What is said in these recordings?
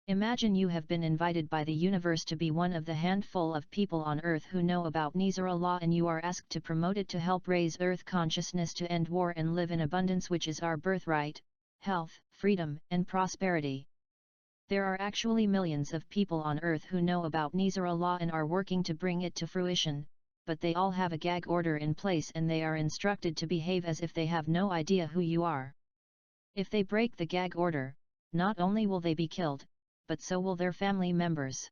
Imagine you have been invited by the universe to be one of the handful of people on Earth who know about N.E.S.A.R.A law, and you are asked to promote it to help raise Earth consciousness to end war and live in abundance, which is our birthright, health, freedom, and prosperity. There are actually millions of people on Earth who know about N.E.S.A.R.A law and are working to bring it to fruition, but they all have a gag order in place and they are instructed to behave as if they have no idea who you are. If they break the gag order, not only will they be killed, but so will their family members.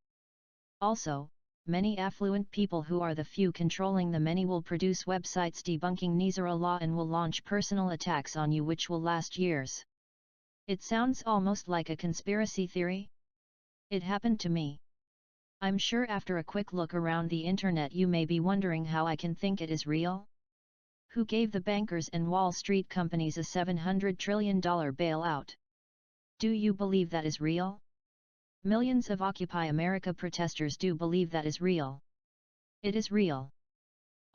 Also, many affluent people who are the few controlling the many will produce websites debunking N.E.S.A.R.A law and will launch personal attacks on you which will last years. It sounds almost like a conspiracy theory? It happened to me. I'm sure after a quick look around the internet you may be wondering how I can think it is real? Who gave the bankers and Wall Street companies a $700 trillion bailout? Do you believe that is real? Millions of Occupy America protesters do believe that is real. It is real.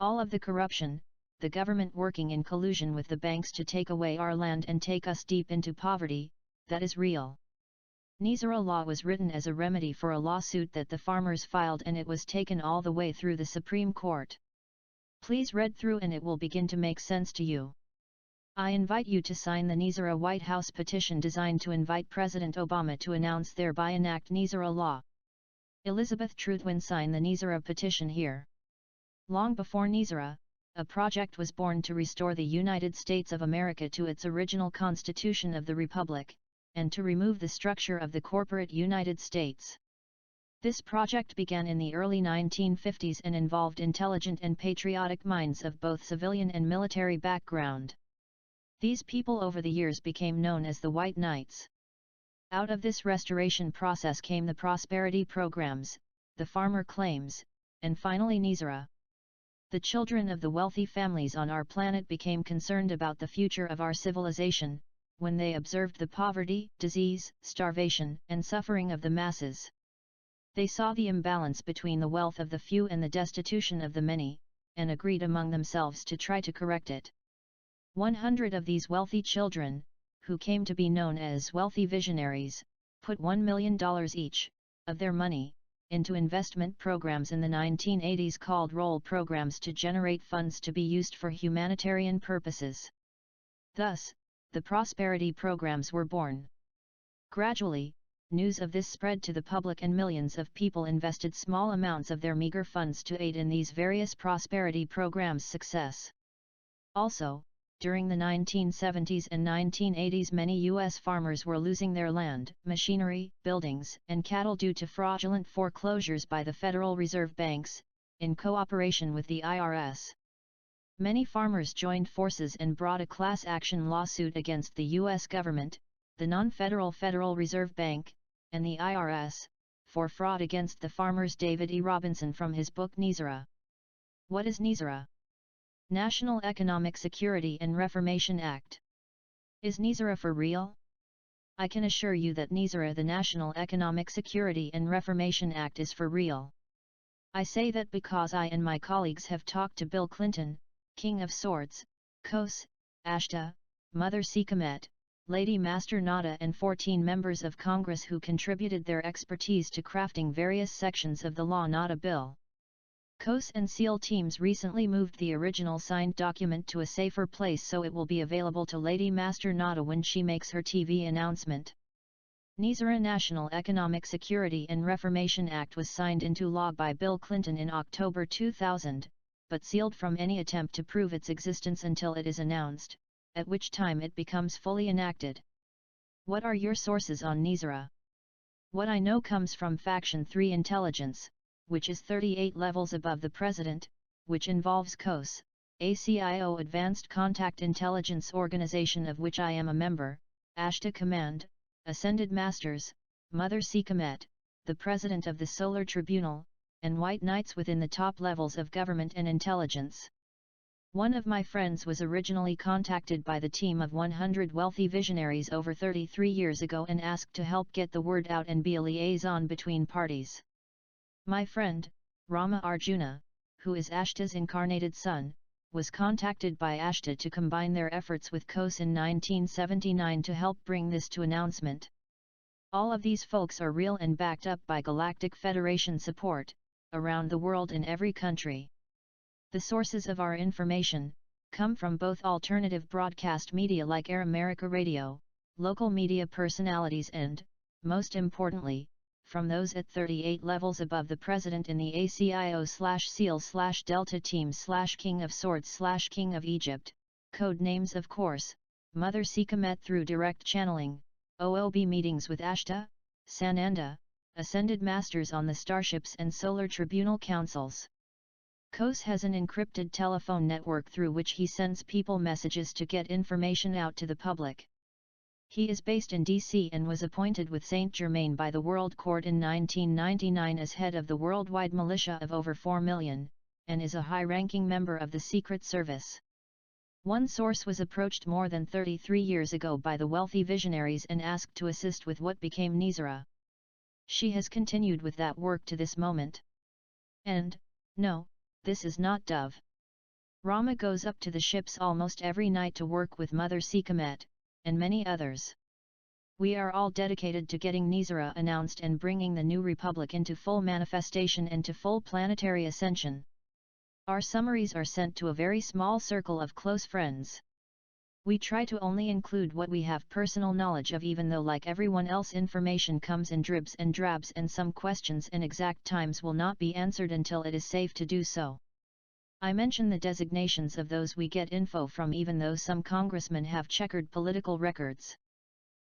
All of the corruption, the government working in collusion with the banks to take away our land and take us deep into poverty, that is real. N.E.S.A.R.A law was written as a remedy for a lawsuit that the farmers filed, and it was taken all the way through the Supreme Court. Please read through and it will begin to make sense to you. I invite you to sign the N.E.S.A.R.A White House petition designed to invite President Obama to announce thereby enact N.E.S.A.R.A law. Elizabeth Trudwin signed the N.E.S.A.R.A petition here. Long before N.E.S.A.R.A, a project was born to restore the United States of America to its original Constitution of the Republic, and to remove the structure of the corporate United States. This project began in the early 1950s and involved intelligent and patriotic minds of both civilian and military background. These people over the years became known as the White Knights. Out of this restoration process came the prosperity programs, the farmer claims, and finally N.E.S.A.R.A. The children of the wealthy families on our planet became concerned about the future of our civilization, when they observed the poverty, disease, starvation, and suffering of the masses. They saw the imbalance between the wealth of the few and the destitution of the many, and agreed among themselves to try to correct it. 100 of these wealthy children, who came to be known as wealthy visionaries, put $1 million each, of their money, into investment programs in the 1980s called roll programs to generate funds to be used for humanitarian purposes. Thus, the prosperity programs were born. Gradually, news of this spread to the public and millions of people invested small amounts of their meager funds to aid in these various prosperity programs' success. Also, during the 1970s and 1980s many U.S. farmers were losing their land, machinery, buildings, and cattle due to fraudulent foreclosures by the Federal Reserve banks, in cooperation with the IRS. Many farmers joined forces and brought a class action lawsuit against the U.S. government, the non-federal Federal Reserve Bank, and the IRS, for fraud against the farmers. David E. Robinson from his book N.E.S.A.R.A. What is N.E.S.A.R.A? National Economic Security and Reformation Act. Is N.E.S.A.R.A for real? I can assure you that N.E.S.A.R.A, the National Economic Security and Reformation Act, is for real. I say that because I and my colleagues have talked to Bill Clinton, King of Swords, Kos, Ashta, Mother Sikamet, Lady Master Nada, and 14 members of Congress who contributed their expertise to crafting various sections of the law Nada bill. Kos and SEAL teams recently moved the original signed document to a safer place so it will be available to Lady Master Nada when she makes her TV announcement. N.E.S.A.R.A National Economic Security and Reformation Act was signed into law by Bill Clinton in October 2000, but sealed from any attempt to prove its existence until it is announced, at which time it becomes fully enacted. What are your sources on N.E.S.A.R.A? What I know comes from Faction 3 Intelligence, which is 38 levels above the President, which involves Kos, ACIO Advanced Contact Intelligence Organization of which I am a member, Ashta Command, Ascended Masters, Mother Sikamet, the President of the Solar Tribunal, and White Knights within the top levels of government and intelligence. One of my friends was originally contacted by the team of 100 wealthy visionaries over 33 years ago and asked to help get the word out and be a liaison between parties. My friend, Rama Arjuna, who is Ashta's incarnated son, was contacted by Ashta to combine their efforts with Kos in 1979 to help bring this to announcement. All of these folks are real and backed up by Galactic Federation support, around the world in every country. The sources of our information come from both alternative broadcast media like N.E.S.A.R.A Radio, local media personalities and, most importantly, from those at 38 levels above the President in the ACIO/SEAL/Delta Team/King of Swords/King of Egypt, code names of course, Mother Sekhmet through direct channeling, OOB meetings with Ashta, Sananda, Ascended Masters on the starships and Solar Tribunal councils. Kos has an encrypted telephone network through which he sends people messages to get information out to the public. He is based in DC and was appointed with Saint Germain by the World Court in 1999 as head of the worldwide militia of over 4 million, and is a high-ranking member of the Secret Service. One source was approached more than 33 years ago by the wealthy visionaries and asked to assist with what became N.E.S.A.R.A. She has continued with that work to this moment. And, no, this is not Dove. Rama goes up to the ships almost every night to work with Mother Sekhmet, and many others. We are all dedicated to getting N.E.S.A.R.A. announced and bringing the new republic into full manifestation and to full planetary ascension. Our summaries are sent to a very small circle of close friends. We try to only include what we have personal knowledge of, even though like everyone else information comes in dribs and drabs and some questions and exact times will not be answered until it is safe to do so. I mention the designations of those we get info from even though some congressmen have checkered political records.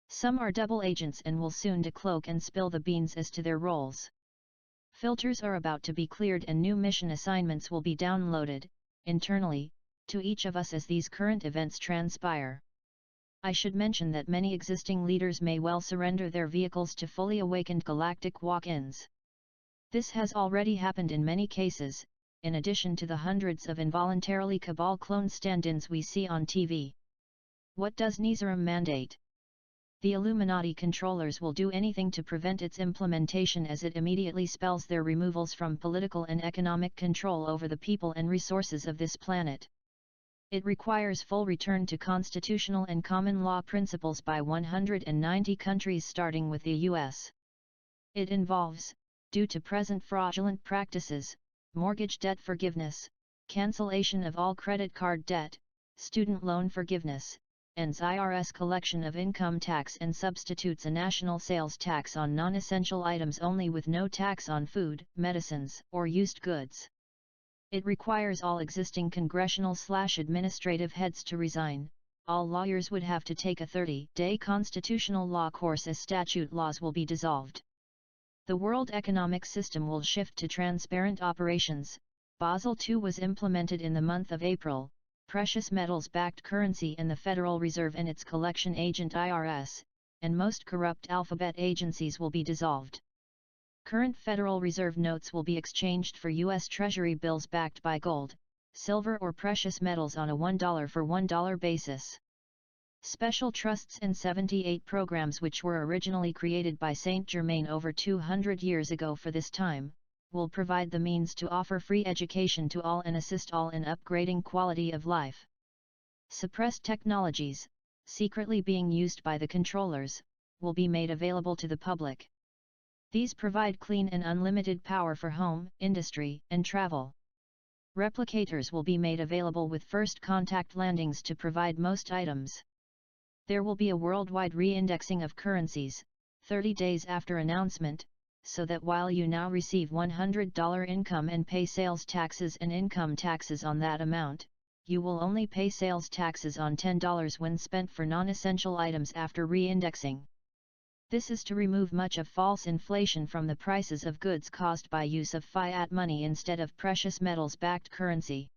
Some are double agents and will soon decloak and spill the beans as to their roles. Filters are about to be cleared and new mission assignments will be downloaded, internally, to each of us as these current events transpire. I should mention that many existing leaders may well surrender their vehicles to fully awakened galactic walk-ins. This has already happened in many cases, in addition to the hundreds of involuntarily Cabal clone stand-ins we see on TV. What does N.E.S.A.R.A mandate? The Illuminati controllers will do anything to prevent its implementation, as it immediately spells their removals from political and economic control over the people and resources of this planet. It requires full return to constitutional and common law principles by 190 countries starting with the US. It involves, due to present fraudulent practices, mortgage debt forgiveness, cancellation of all credit card debt, student loan forgiveness, N.E.S.A.R.A's collection of income tax and substitutes a national sales tax on non-essential items only with no tax on food, medicines, or used goods. It requires all existing congressional/administrative heads to resign. All lawyers would have to take a 30-day constitutional law course as statute laws will be dissolved. The world economic system will shift to transparent operations. Basel II was implemented in the month of April. Precious metals-backed currency and the Federal Reserve and its collection agent IRS, and most corrupt alphabet agencies will be dissolved. Current Federal Reserve notes will be exchanged for U.S. Treasury bills backed by gold, silver or precious metals on a $1 for $1 basis. Special trusts and 78 programs which were originally created by Saint Germain over 200 years ago for this time, will provide the means to offer free education to all and assist all in upgrading quality of life. Suppressed technologies, secretly being used by the controllers, will be made available to the public. These provide clean and unlimited power for home, industry, and travel. Replicators will be made available with first contact landings to provide most items. There will be a worldwide re-indexing of currencies, 30 days after announcement, so that while you now receive $100 income and pay sales taxes and income taxes on that amount, you will only pay sales taxes on $10 when spent for non-essential items after re-indexing. This is to remove much of false inflation from the prices of goods caused by use of fiat money instead of precious metals-backed currency.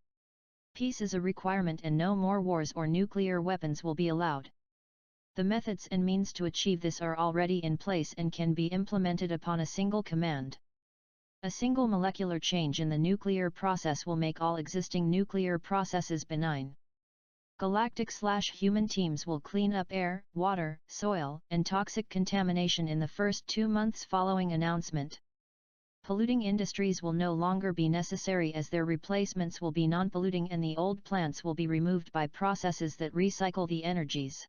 Peace is a requirement and no more wars or nuclear weapons will be allowed. The methods and means to achieve this are already in place and can be implemented upon a single command. A single molecular change in the nuclear process will make all existing nuclear processes benign. Galactic/human teams will clean up air, water, soil, and toxic contamination in the first 2 months following announcement. Polluting industries will no longer be necessary as their replacements will be non-polluting and the old plants will be removed by processes that recycle the energies.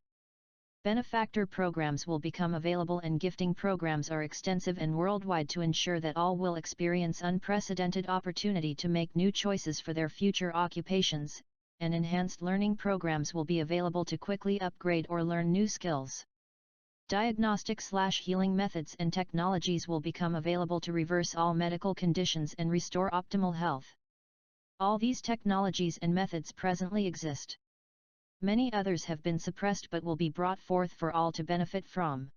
Benefactor programs will become available and gifting programs are extensive and worldwide to ensure that all will experience unprecedented opportunity to make new choices for their future occupations, and enhanced learning programs will be available to quickly upgrade or learn new skills. Diagnostic/healing methods and technologies will become available to reverse all medical conditions and restore optimal health. All these technologies and methods presently exist. Many others have been suppressed but will be brought forth for all to benefit from.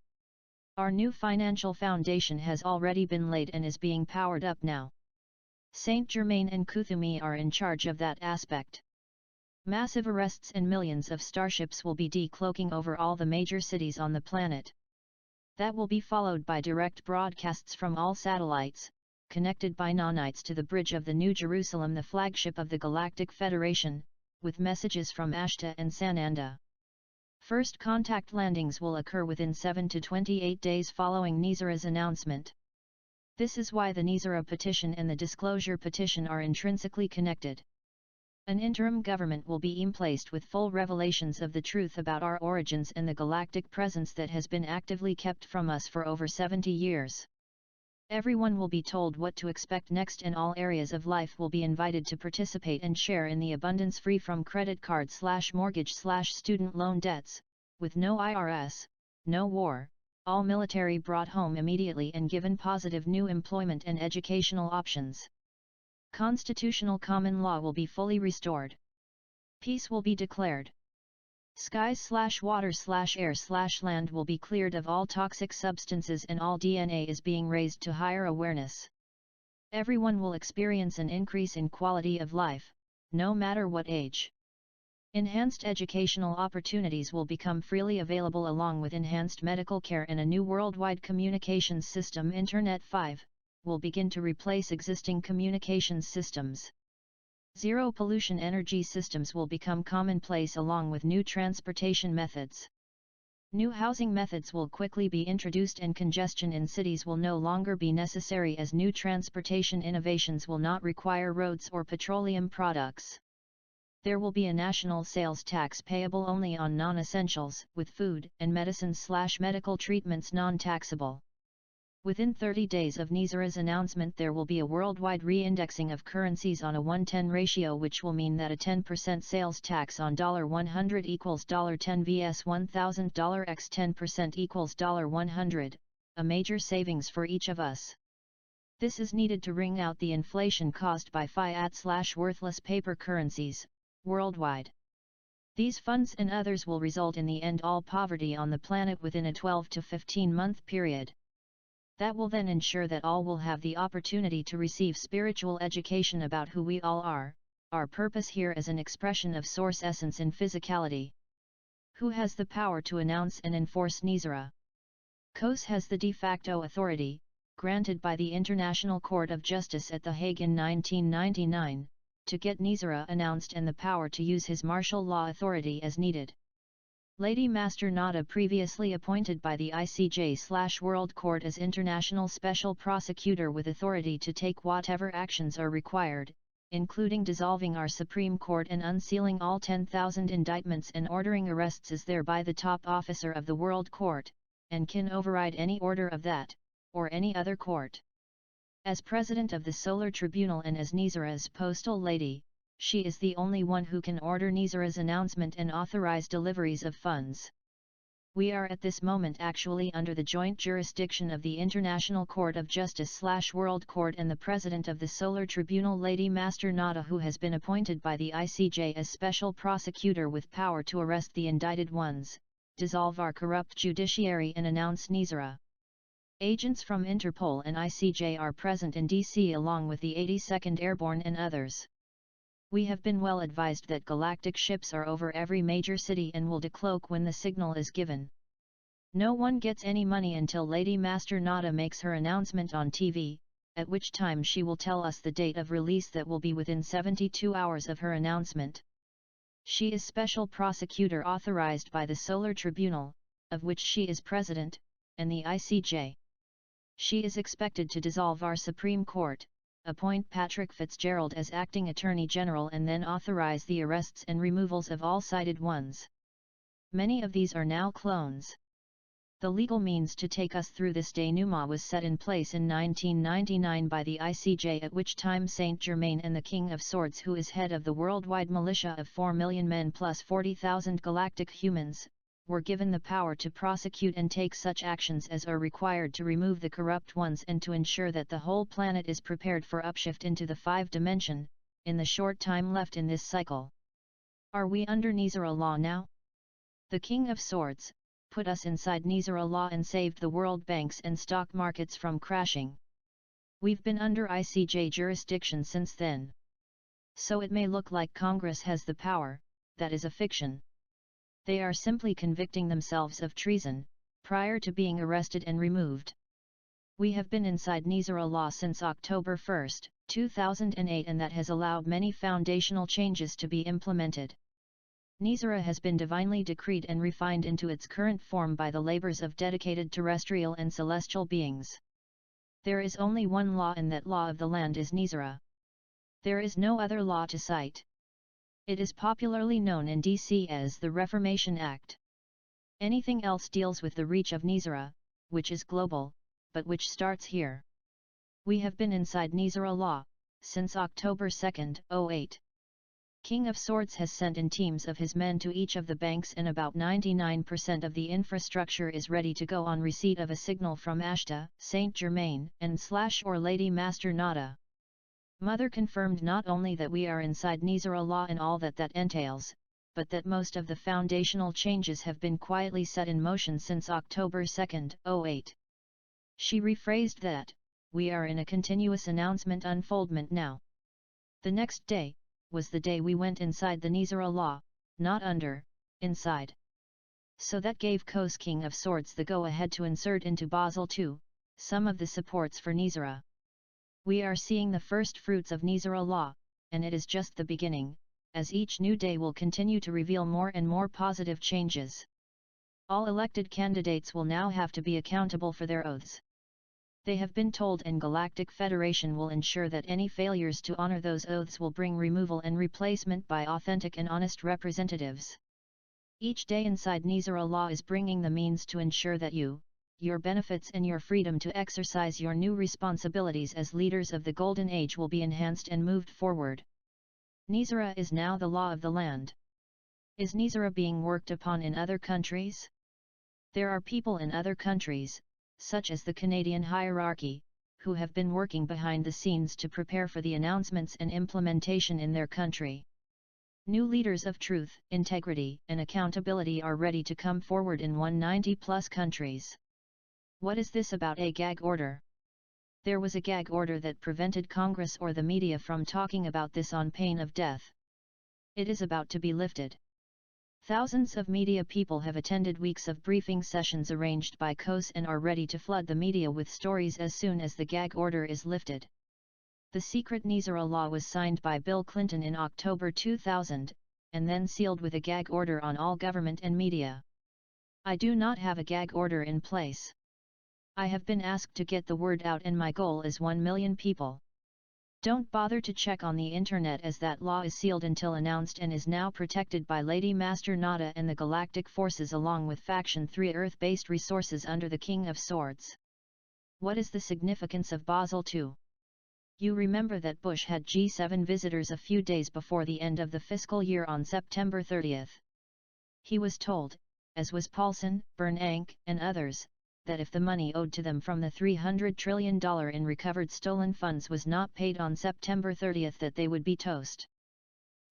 Our new financial foundation has already been laid and is being powered up now. Saint Germain and Kuthumi are in charge of that aspect. Massive arrests and millions of starships will be decloaking over all the major cities on the planet. That will be followed by direct broadcasts from all satellites, connected by nanites to the Bridge of the New Jerusalem, the flagship of the Galactic Federation, with messages from Ashta and Sananda. First contact landings will occur within 7 to 28 days following N.E.S.A.Ra's announcement. This is why the N.E.S.A.R.A petition and the disclosure petition are intrinsically connected. An interim government will be emplaced with full revelations of the truth about our origins and the galactic presence that has been actively kept from us for over 70 years. Everyone will be told what to expect next, and all areas of life will be invited to participate and share in the abundance free from credit card/mortgage/student loan debts, with no IRS, no war, all military brought home immediately and given positive new employment and educational options. Constitutional common law will be fully restored. Peace will be declared. Skies/water/air/land will be cleared of all toxic substances and all DNA is being raised to higher awareness. Everyone will experience an increase in quality of life, no matter what age. Enhanced educational opportunities will become freely available along with enhanced medical care, and a new worldwide communications system, Internet 5, will begin to replace existing communications systems. Zero pollution energy systems will become commonplace along with new transportation methods. New housing methods will quickly be introduced and congestion in cities will no longer be necessary as new transportation innovations will not require roads or petroleum products. There will be a national sales tax payable only on non-essentials, with food and medicines/medical treatments non-taxable. Within 30 days of N.E.S.A.Ra's announcement there will be a worldwide re-indexing of currencies on a 1:10 ratio, which will mean that a 10% sales tax on $100 equals $10 vs $1,000 x 10% equals $100, a major savings for each of us. This is needed to wring out the inflation caused by fiat/worthless paper currencies, worldwide. These funds and others will result in the end all poverty on the planet within a 12 to 15 month period. That will then ensure that all will have the opportunity to receive spiritual education about who we all are, our purpose here as an expression of source essence in physicality. Who has the power to announce and enforce N.E.S.A.R.A? COS has the de facto authority, granted by the International Court of Justice at The Hague in 1999, to get N.E.S.A.R.A announced and the power to use his martial law authority as needed. Lady Master N.E.S.A.R.A, previously appointed by the ICJ/World Court as International Special Prosecutor with authority to take whatever actions are required, including dissolving our Supreme Court and unsealing all 10,000 indictments and ordering arrests, is thereby the top officer of the World Court, and can override any order of that, or any other court. As President of the Solar Tribunal and as N.E.S.A.Ra's Postal Lady, she is the only one who can order N.E.S.A.Ra's announcement and authorize deliveries of funds. We are at this moment actually under the joint jurisdiction of the International Court of Justice/World Court and the President of the Solar Tribunal, Lady Master N.E.S.A.R.A, who has been appointed by the ICJ as Special Prosecutor with power to arrest the indicted ones, dissolve our corrupt judiciary and announce N.E.S.A.R.A. Agents from Interpol and ICJ are present in DC along with the 82nd Airborne and others. We have been well advised that galactic ships are over every major city and will decloak when the signal is given. No one gets any money until Lady Master N.E.S.A.R.A makes her announcement on TV, at which time she will tell us the date of release that will be within 72 hours of her announcement. She is Special Prosecutor authorized by the Solar Tribunal, of which she is President, and the ICJ. She is expected to dissolve our Supreme Court, appoint Patrick Fitzgerald as Acting Attorney General and then authorize the arrests and removals of all cited ones. Many of these are now clones. The legal means to take us through this denouement was set in place in 1999 by the ICJ, at which time Saint-Germain and the King of Swords, who is head of the worldwide militia of 4 million men plus 40,000 galactic humans, were given the power to prosecute and take such actions as are required to remove the corrupt ones and to ensure that the whole planet is prepared for upshift into the 5th dimension, in the short time left in this cycle. Are we under N.E.S.A.R.A law now? The King of Swords put us inside N.E.S.A.R.A law and saved the world banks and stock markets from crashing. We've been under ICJ jurisdiction since then. So it may look like Congress has the power, that is a fiction. They are simply convicting themselves of treason, prior to being arrested and removed. We have been inside N.E.S.A.R.A law since October 1, 2008, and that has allowed many foundational changes to be implemented. N.E.S.A.R.A has been divinely decreed and refined into its current form by the labors of dedicated terrestrial and celestial beings. There is only one law, and that law of the land is N.E.S.A.R.A. There is no other law to cite. It is popularly known in DC as the Reformation Act. Anything else deals with the reach of N.E.S.A.R.A, which is global, but which starts here. We have been inside N.E.S.A.R.A law since October 2, 2008. King of Swords has sent in teams of his men to each of the banks, and about 99% of the infrastructure is ready to go on receipt of a signal from Ashta, Saint-Germain, N.E.S.A.R.A Lady Master N.E.S.A.R.A. Mother confirmed not only that we are inside N.E.S.A.R.A law and all that that entails, but that most of the foundational changes have been quietly set in motion since October 2, 2008. She rephrased that, we are in a continuous announcement unfoldment now. The next day was the day we went inside the N.E.S.A.R.A law, not under, inside. So that gave Kos King of Swords the go-ahead to insert into Basel II, some of the supports for N.E.S.A.R.A. We are seeing the first fruits of N.E.S.A.R.A law, and it is just the beginning, as each new day will continue to reveal more and more positive changes. All elected candidates will now have to be accountable for their oaths. They have been told, and Galactic Federation will ensure that any failures to honor those oaths will bring removal and replacement by authentic and honest representatives. Each day inside N.E.S.A.R.A law is bringing the means to ensure that you, your benefits and your freedom to exercise your new responsibilities as leaders of the Golden Age will be enhanced and moved forward. N.E.S.A.R.A is now the law of the land. Is N.E.S.A.R.A being worked upon in other countries? There are people in other countries, such as the Canadian hierarchy, who have been working behind the scenes to prepare for the announcements and implementation in their country. New leaders of truth, integrity, and accountability are ready to come forward in 190+ countries. What is this about a gag order? There was a gag order that prevented Congress or the media from talking about this on pain of death. It is about to be lifted. Thousands of media people have attended weeks of briefing sessions arranged by Kos and are ready to flood the media with stories as soon as the gag order is lifted. The secret N.E.S.A.R.A law was signed by Bill Clinton in October 2000, and then sealed with a gag order on all government and media. I do not have a gag order in place. I have been asked to get the word out, and my goal is 1 million people. Don't bother to check on the internet, as that law is sealed until announced and is now protected by Lady Master N.E.S.A.R.A and the Galactic Forces, along with Faction 3 Earth-based resources under the King of Swords. What is the significance of Basel II? You remember that Bush had G7 visitors a few days before the end of the fiscal year on September 30. He was told, as was Paulson, Bernanke, and others, that if the money owed to them from the $300 trillion in recovered stolen funds was not paid on September 30, that they would be toast.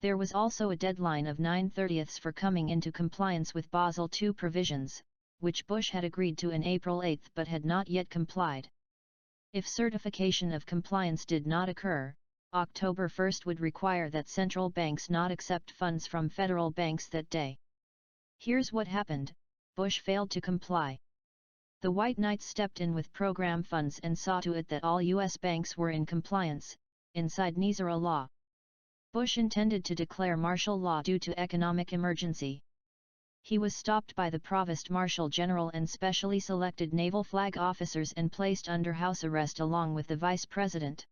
There was also a deadline of 9/30 for coming into compliance with Basel II provisions, which Bush had agreed to in April 8 but had not yet complied. If certification of compliance did not occur, October 1 would require that central banks not accept funds from federal banks that day. Here's what happened: Bush failed to comply. The White Knights stepped in with program funds and saw to it that all U.S. banks were in compliance, inside N.E.S.A.R.A law. Bush intended to declare martial law due to economic emergency. He was stopped by the Provost Marshal General and specially selected naval flag officers and placed under house arrest along with the Vice President.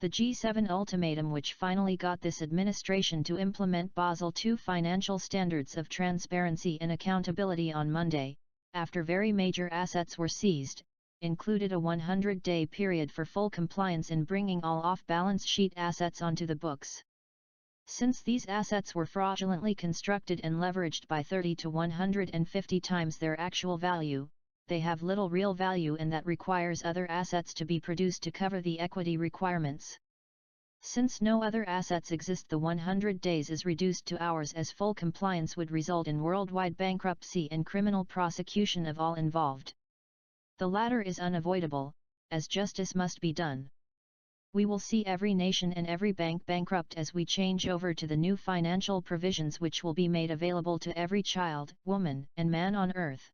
The G7 ultimatum, which finally got this administration to implement Basel II financial standards of transparency and accountability on Monday, after very major assets were seized, included a 100-day period for full compliance in bringing all off-balance sheet assets onto the books. Since these assets were fraudulently constructed and leveraged by 30 to 150 times their actual value, they have little real value, and that requires other assets to be produced to cover the equity requirements. Since no other assets exist, the 100 days is reduced to hours, as full compliance would result in worldwide bankruptcy and criminal prosecution of all involved. The latter is unavoidable, as justice must be done. We will see every nation and every bank bankrupt as we change over to the new financial provisions, which will be made available to every child, woman, and man on earth.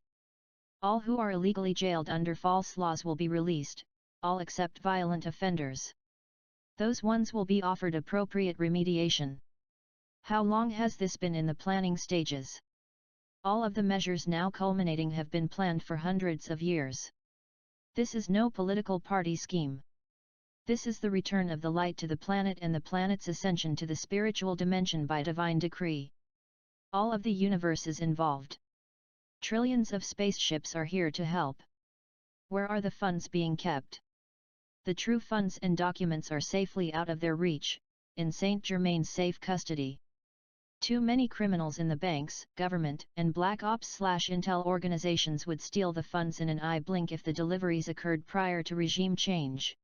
All who are illegally jailed under false laws will be released, all except violent offenders. Those ones will be offered appropriate remediation. How long has this been in the planning stages? All of the measures now culminating have been planned for hundreds of years. This is no political party scheme. This is the return of the light to the planet and the planet's ascension to the spiritual dimension by divine decree. All of the universe is involved. Trillions of spaceships are here to help. Where are the funds being kept? The true funds and documents are safely out of their reach, in Saint Germain's safe custody. Too many criminals in the banks, government, and black ops/intel organizations would steal the funds in an eye blink if the deliveries occurred prior to regime change.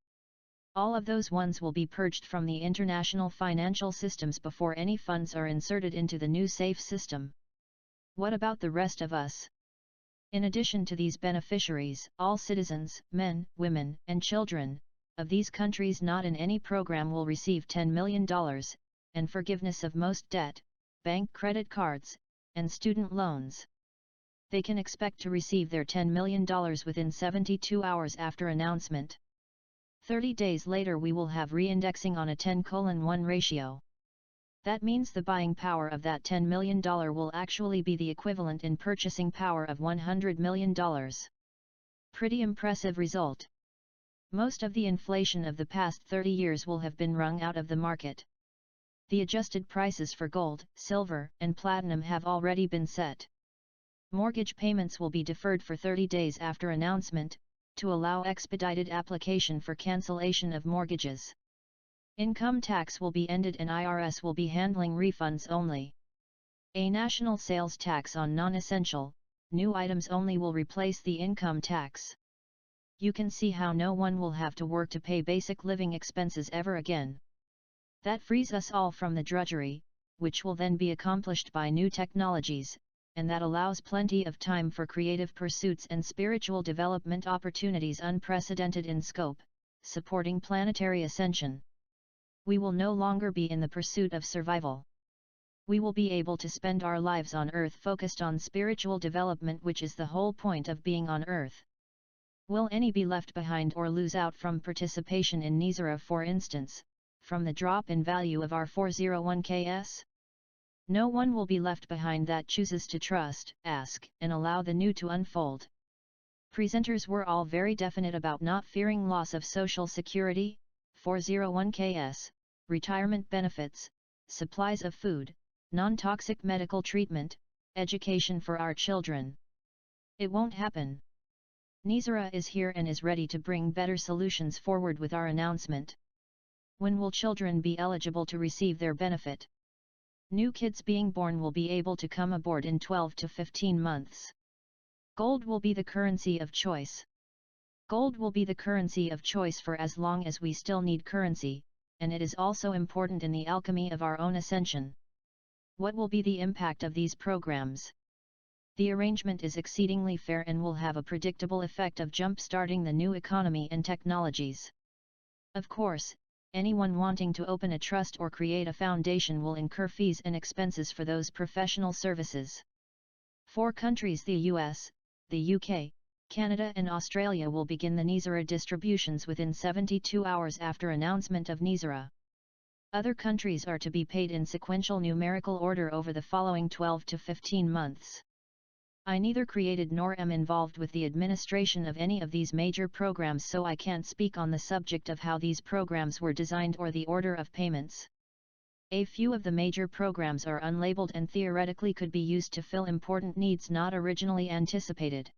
All of those ones will be purged from the international financial systems before any funds are inserted into the new safe system. What about the rest of us? In addition to these beneficiaries, all citizens, men, women, and children, of these countries not in any program will receive $10 million, and forgiveness of most debt, bank credit cards, and student loans. They can expect to receive their $10 million within 72 hours after announcement. 30 days later we will have reindexing on a 10:1 ratio. That means the buying power of that $10 million will actually be the equivalent in purchasing power of $100 million. Pretty impressive result. Most of the inflation of the past 30 years will have been wrung out of the market. The adjusted prices for gold, silver, and platinum have already been set. Mortgage payments will be deferred for 30 days after announcement, to allow expedited application for cancellation of mortgages. Income tax will be ended and IRS will be handling refunds only. A national sales tax on non-essential, new items only will replace the income tax. You can see how no one will have to work to pay basic living expenses ever again. That frees us all from the drudgery, which will then be accomplished by new technologies, and that allows plenty of time for creative pursuits and spiritual development opportunities unprecedented in scope, supporting planetary ascension. We will no longer be in the pursuit of survival. We will be able to spend our lives on Earth focused on spiritual development, which is the whole point of being on Earth. Will any be left behind or lose out from participation in N.E.S.A.R.A, for instance, from the drop in value of our 401ks? No one will be left behind that chooses to trust, ask, and allow the new to unfold. Presenters were all very definite about not fearing loss of Social Security, 401ks, retirement benefits, supplies of food, non-toxic medical treatment, education for our children. It won't happen. N.E.S.A.R.A is here and is ready to bring better solutions forward with our announcement. When will children be eligible to receive their benefit? New kids being born will be able to come aboard in 12 to 15 months. Gold will be the currency of choice. Gold will be the currency of choice for as long as we still need currency, and it is also important in the alchemy of our own ascension. What will be the impact of these programs? The arrangement is exceedingly fair and will have a predictable effect of jump-starting the new economy and technologies. Of course, anyone wanting to open a trust or create a foundation will incur fees and expenses for those professional services. 4 countries, the US, the UK, Canada and Australia, will begin the N.E.S.A.R.A distributions within 72 hours after announcement of N.E.S.A.R.A. Other countries are to be paid in sequential numerical order over the following 12 to 15 months. I neither created nor am involved with the administration of any of these major programs, so I can't speak on the subject of how these programs were designed or the order of payments. A few of the major programs are unlabeled and theoretically could be used to fill important needs not originally anticipated.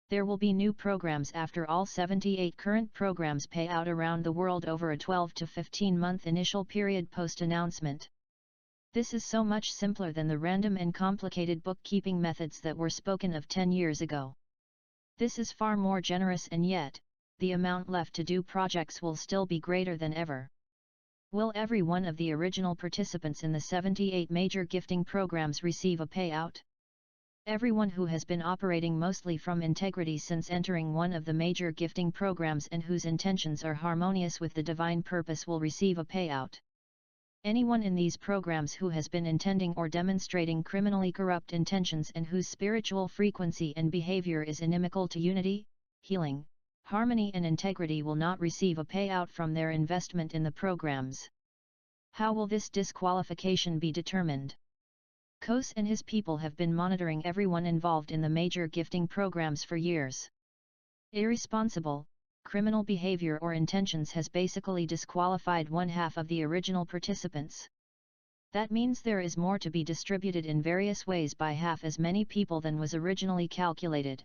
There will be new programs after all 78 current programs pay out around the world over a 12 to 15-month initial period post-announcement. This is so much simpler than the random and complicated bookkeeping methods that were spoken of 10 years ago. This is far more generous, and yet, the amount left to do projects will still be greater than ever. Will every one of the original participants in the 78 major gifting programs receive a payout? Everyone who has been operating mostly from integrity since entering one of the major gifting programs and whose intentions are harmonious with the divine purpose will receive a payout. Anyone in these programs who has been intending or demonstrating criminally corrupt intentions and whose spiritual frequency and behavior is inimical to unity, healing, harmony and integrity will not receive a payout from their investment in the programs. How will this disqualification be determined? N.E.S.A.R.A and his people have been monitoring everyone involved in the major gifting programs for years. Irresponsible, criminal behavior or intentions has basically disqualified one half of the original participants. That means there is more to be distributed in various ways by half as many people than was originally calculated.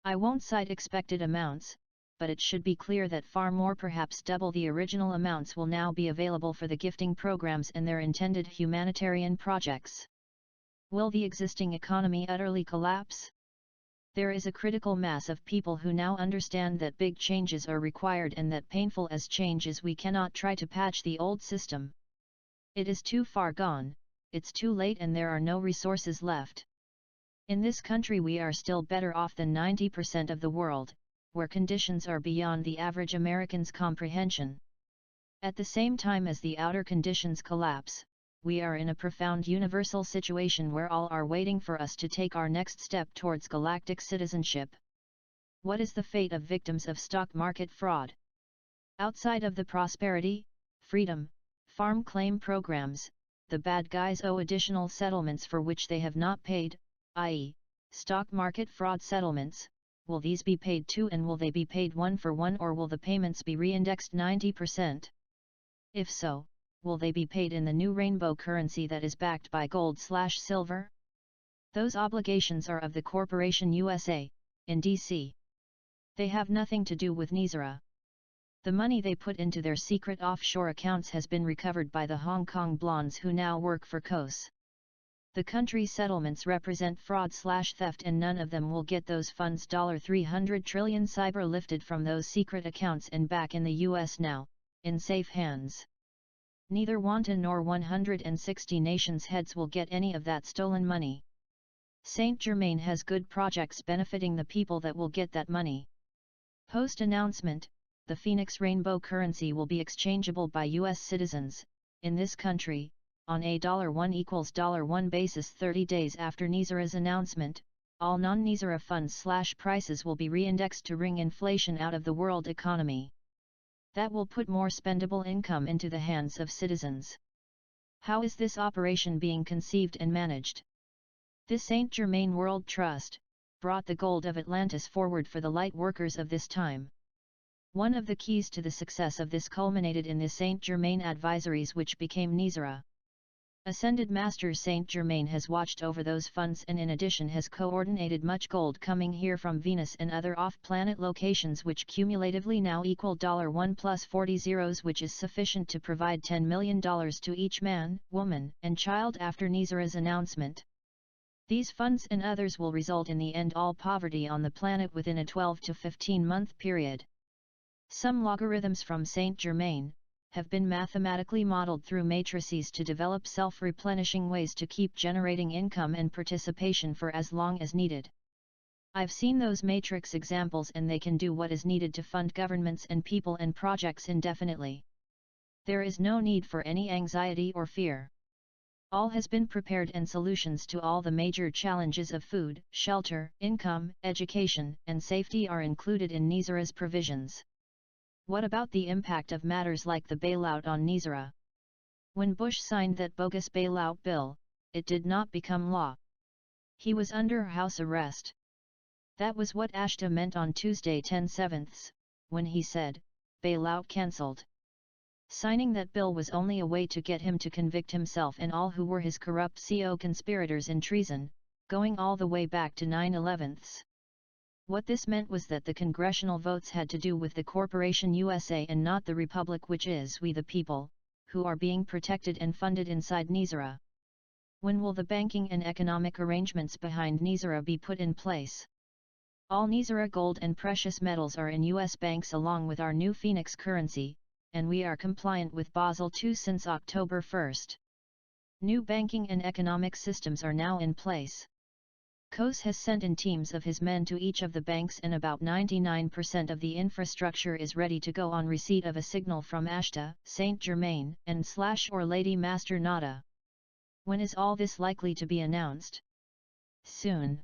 I won't cite expected amounts, but it should be clear that far more, perhaps double the original amounts, will now be available for the gifting programs and their intended humanitarian projects. Will the existing economy utterly collapse? There is a critical mass of people who now understand that big changes are required and that painful as change is, we cannot try to patch the old system. It is too far gone, it's too late, and there are no resources left. In this country we are still better off than 90% of the world, where conditions are beyond the average American's comprehension. At the same time as the outer conditions collapse, we are in a profound universal situation where all are waiting for us to take our next step towards galactic citizenship. What is the fate of victims of stock market fraud? Outside of the prosperity, freedom, farm claim programs, the bad guys owe additional settlements for which they have not paid, i.e., stock market fraud settlements. Will these be paid too, and will they be paid one for one, or will the payments be reindexed 90%? If so, will they be paid in the new rainbow currency that is backed by gold/silver? Those obligations are of the corporation USA, in DC. They have nothing to do with N.E.S.A.R.A. The money they put into their secret offshore accounts has been recovered by the Hong Kong blondes who now work for N.E.S.A.R.A. The country's settlements represent fraud/theft, and none of them will get those funds. $300 trillion cyber lifted from those secret accounts and back in the US now, in safe hands. Neither Wanton nor 160 nations' heads will get any of that stolen money. Saint Germain has good projects benefiting the people that will get that money. Post-announcement, the Phoenix Rainbow currency will be exchangeable by US citizens, in this country, on a $1 equals $1 basis 30 days after N.E.S.A.R.A's announcement. All non-N.E.S.A.R.A. funds/prices will be reindexed to wring inflation out of the world economy. That will put more spendable income into the hands of citizens. How is this operation being conceived and managed? This Saint Germain World Trust brought the gold of Atlantis forward for the light workers of this time. One of the keys to the success of this culminated in the Saint Germain advisories, which became N.E.S.A.R.A. Ascended Master Saint Germain has watched over those funds and in addition has coordinated much gold coming here from Venus and other off-planet locations, which cumulatively now equal $1 plus 40 zeros, which is sufficient to provide $10 million to each man, woman, and child after N.E.S.A.R.A's announcement. These funds and others will result in the end all poverty on the planet within a 12 to 15-month period. Some logarithms from Saint Germain have been mathematically modeled through matrices to develop self-replenishing ways to keep generating income and participation for as long as needed. I've seen those matrix examples, and they can do what is needed to fund governments and people and projects indefinitely. There is no need for any anxiety or fear. All has been prepared, and solutions to all the major challenges of food, shelter, income, education, and safety are included in N.E.S.A.R.A's provisions. What about the impact of matters like the bailout on N.E.S.A.R.A.? When Bush signed that bogus bailout bill, it did not become law. He was under house arrest. That was what Ashta meant on Tuesday 10/7, when he said, bailout cancelled. Signing that bill was only a way to get him to convict himself and all who were his corrupt co-conspirators in treason, going all the way back to 9/11. What this meant was that the congressional votes had to do with the corporation USA and not the republic, which is we the people, who are being protected and funded inside N.E.S.A.R.A. When will the banking and economic arrangements behind N.E.S.A.R.A be put in place? All N.E.S.A.R.A gold and precious metals are in U.S. banks along with our new Phoenix currency, and we are compliant with Basel II since October 1. New banking and economic systems are now in place. COS has sent in teams of his men to each of the banks, and about 99% of the infrastructure is ready to go on receipt of a signal from Ashta, Saint Germain, N.E.S.A.R.A Lady Master Nada. When is all this likely to be announced? Soon.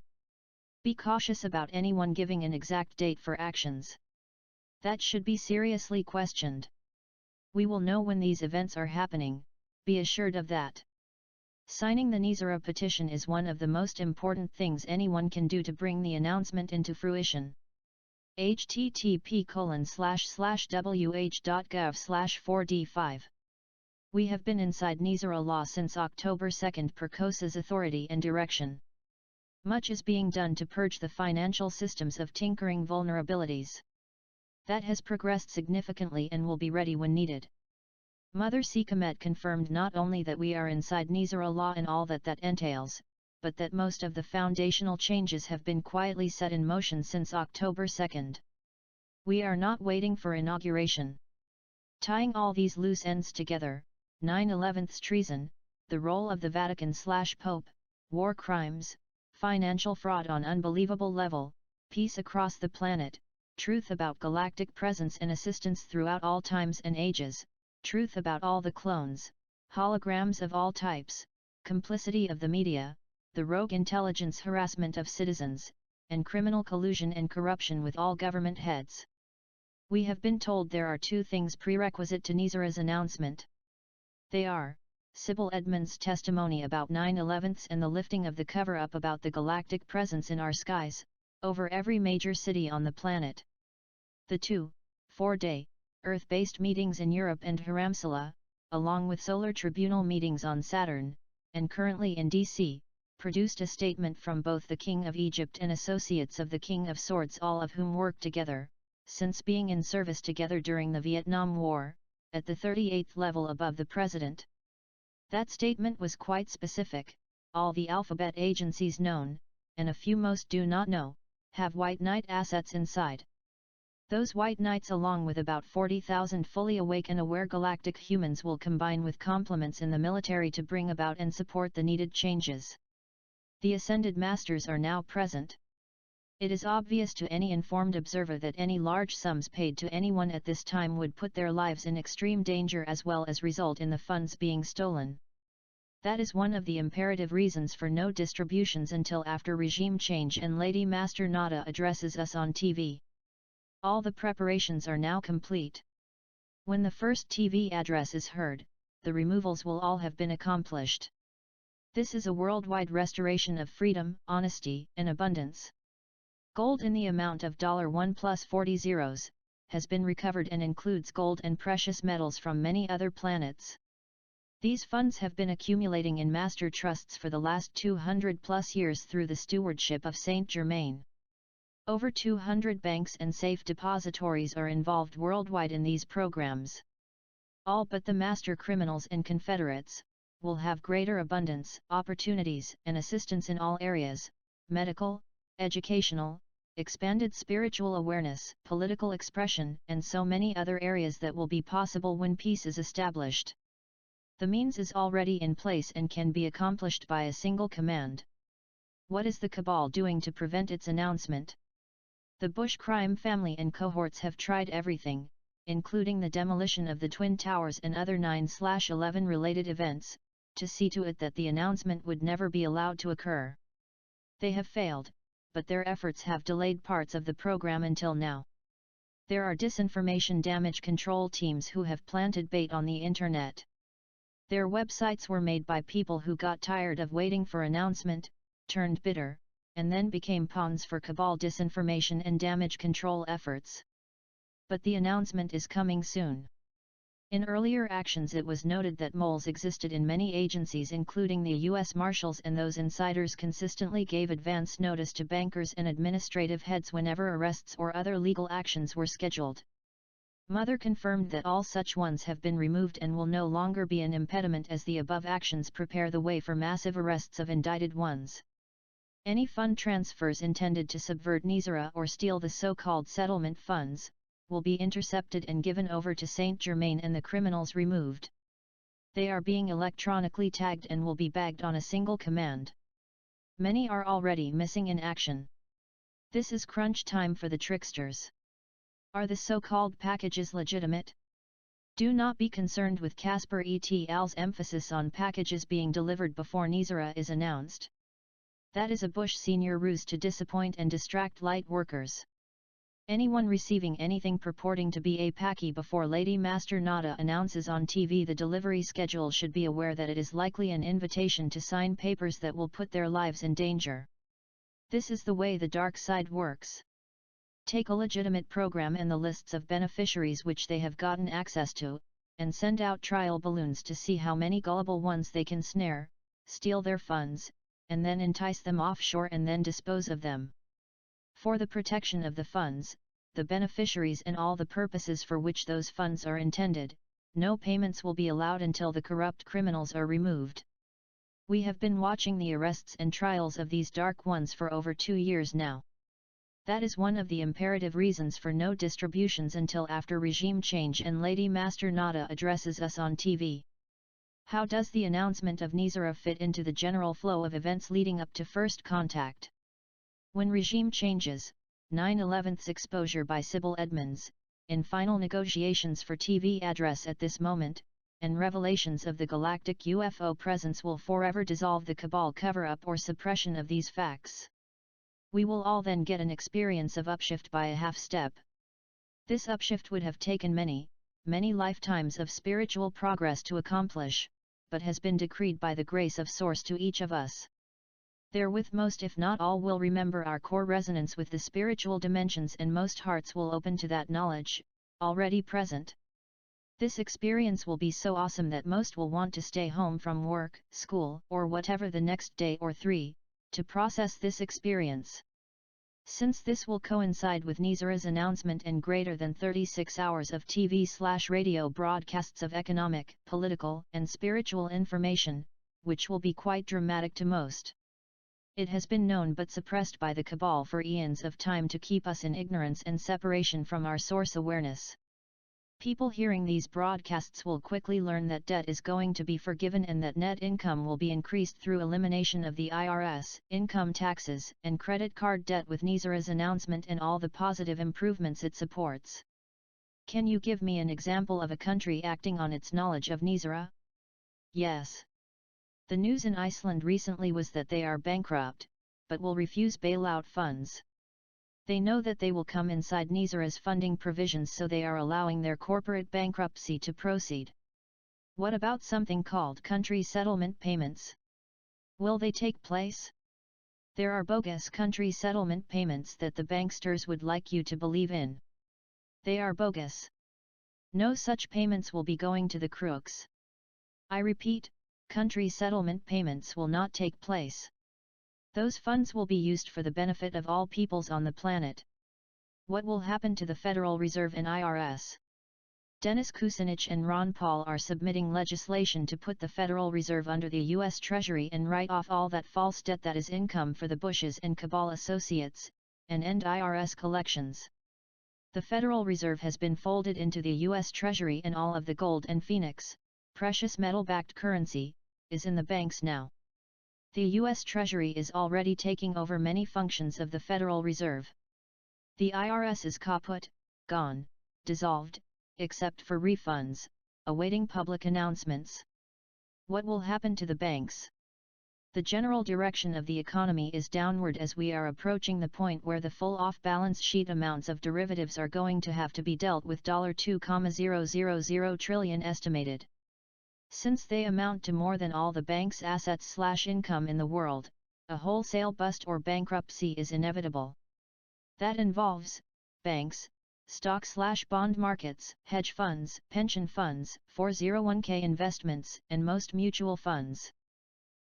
Be cautious about anyone giving an exact date for actions. That should be seriously questioned. We will know when these events are happening, be assured of that. Signing the N.E.S.A.R.A petition is one of the most important things anyone can do to bring the announcement into fruition. http://wh.gov/4d5. We have been inside N.E.S.A.R.A law since October 2 per COSA's authority and direction. Much is being done to purge the financial systems of tinkering vulnerabilities. That has progressed significantly and will be ready when needed. Mother Sikamet confirmed not only that we are inside N.E.S.A.R.A law and all that that entails, but that most of the foundational changes have been quietly set in motion since October 2. We are not waiting for inauguration. Tying all these loose ends together, 9/11's treason, the role of the Vatican/Pope, war crimes, financial fraud on unbelievable level, peace across the planet, truth about galactic presence and assistance throughout all times and ages, truth about all the clones, holograms of all types, complicity of the media, the rogue intelligence harassment of citizens, and criminal collusion and corruption with all government heads. We have been told there are two things prerequisite to N.E.S.A.R.A's announcement. They are, Sybil Edmonds' testimony about 9/11 and the lifting of the cover-up about the galactic presence in our skies, over every major city on the planet. The 2, 4-day, Earth-based meetings in Europe and Dharamsala, along with solar tribunal meetings on Saturn, and currently in D.C., produced a statement from both the King of Egypt and associates of the King of Swords, all of whom worked together, since being in service together during the Vietnam War, at the 38th level above the President. That statement was quite specific. All the alphabet agencies known, and a few most do not know, have White Knight assets inside. Those White Knights, along with about 40,000 fully awake and aware galactic humans, will combine with complements in the military to bring about and support the needed changes. The Ascended Masters are now present. It is obvious to any informed observer that any large sums paid to anyone at this time would put their lives in extreme danger as well as result in the funds being stolen. That is one of the imperative reasons for no distributions until after regime change and Lady Master Nada addresses us on TV. All the preparations are now complete. When the first TV address is heard, the removals will all have been accomplished. This is a worldwide restoration of freedom, honesty, and abundance. Gold in the amount of $1 plus 40 zeros, has been recovered and includes gold and precious metals from many other planets. These funds have been accumulating in master trusts for the last 200 plus years through the stewardship of Saint Germain. Over 200 banks and safe depositories are involved worldwide in these programs. All but the master criminals and confederates will have greater abundance, opportunities, and assistance in all areas: medical, educational, expanded spiritual awareness, political expression, and so many other areas that will be possible when peace is established. The means is already in place and can be accomplished by a single command. What is the cabal doing to prevent its announcement? The Bush crime family and cohorts have tried everything, including the demolition of the Twin Towers and other 9/11 related events, to see to it that the announcement would never be allowed to occur. They have failed, but their efforts have delayed parts of the program until now. There are disinformation damage control teams who have planted bait on the internet. Their websites were made by people who got tired of waiting for announcement, turned bitter, and then became pawns for cabal disinformation and damage control efforts. But the announcement is coming soon. In earlier actions it was noted that moles existed in many agencies including the U.S. Marshals, and those insiders consistently gave advance notice to bankers and administrative heads whenever arrests or other legal actions were scheduled. Mother confirmed that all such ones have been removed and will no longer be an impediment as the above actions prepare the way for massive arrests of indicted ones. Any fund transfers intended to subvert N.E.S.A.R.A or steal the so-called settlement funds, will be intercepted and given over to Saint Germain and the criminals removed. They are being electronically tagged and will be bagged on a single command. Many are already missing in action. This is crunch time for the tricksters. Are the so-called packages legitimate? Do not be concerned with Casper et al.'s emphasis on packages being delivered before N.E.S.A.R.A is announced. That is a Bush senior ruse to disappoint and distract light workers. Anyone receiving anything purporting to be a packy before Lady Master N.E.S.A.R.A announces on TV the delivery schedule should be aware that it is likely an invitation to sign papers that will put their lives in danger. This is the way the dark side works. Take a legitimate program and the lists of beneficiaries which they have gotten access to, and send out trial balloons to see how many gullible ones they can snare, steal their funds, and then entice them offshore and then dispose of them. For the protection of the funds, the beneficiaries and all the purposes for which those funds are intended, no payments will be allowed until the corrupt criminals are removed. We have been watching the arrests and trials of these dark ones for over 2 years now. That is one of the imperative reasons for no distributions until after regime change and Lady Master N.E.S.A.R.A addresses us on TV. How does the announcement of N.E.S.A.R.A fit into the general flow of events leading up to first contact? When regime changes, 9/11's exposure by Sybil Edmonds, in final negotiations for TV address at this moment, and revelations of the galactic UFO presence will forever dissolve the cabal cover-up or suppression of these facts. We will all then get an experience of upshift by a half-step. This upshift would have taken many, many lifetimes of spiritual progress to accomplish, but has been decreed by the grace of Source to each of us. Therewith most if not all will remember our core resonance with the spiritual dimensions, and most hearts will open to that knowledge, already present. This experience will be so awesome that most will want to stay home from work, school, or whatever the next day or 3, to process this experience. Since this will coincide with N.E.S.A.R.A's announcement and greater than 36 hours of TV/radio broadcasts of economic, political, and spiritual information, which will be quite dramatic to most. It has been known but suppressed by the cabal for eons of time to keep us in ignorance and separation from our source awareness. People hearing these broadcasts will quickly learn that debt is going to be forgiven and that net income will be increased through elimination of the IRS, income taxes, and credit card debt with N.E.S.A.R.A's announcement and all the positive improvements it supports. Can you give me an example of a country acting on its knowledge of N.E.S.A.R.A? Yes. The news in Iceland recently was that they are bankrupt, but will refuse bailout funds. They know that they will come inside N.E.S.A.R.A's funding provisions, so they are allowing their corporate bankruptcy to proceed. What about something called country settlement payments? Will they take place? There are bogus country settlement payments that the banksters would like you to believe in. They are bogus. No such payments will be going to the crooks. I repeat, country settlement payments will not take place. Those funds will be used for the benefit of all peoples on the planet. What will happen to the Federal Reserve and IRS? Dennis Kucinich and Ron Paul are submitting legislation to put the Federal Reserve under the U.S. Treasury and write off all that false debt that is income for the Bushes and cabal associates, and end IRS collections. The Federal Reserve has been folded into the U.S. Treasury, and all of the gold and Phoenix, precious metal-backed currency, is in the banks now. The U.S. Treasury is already taking over many functions of the Federal Reserve. The IRS is kaput, gone, dissolved, except for refunds, awaiting public announcements. What will happen to the banks? The general direction of the economy is downward as we are approaching the point where the full off-balance sheet amounts of derivatives are going to have to be dealt with $2,000 trillion estimated. Since they amount to more than all the bank's assets/income in the world, a wholesale bust or bankruptcy is inevitable. That involves banks, stock/bond markets, hedge funds, pension funds, 401k investments, and most mutual funds.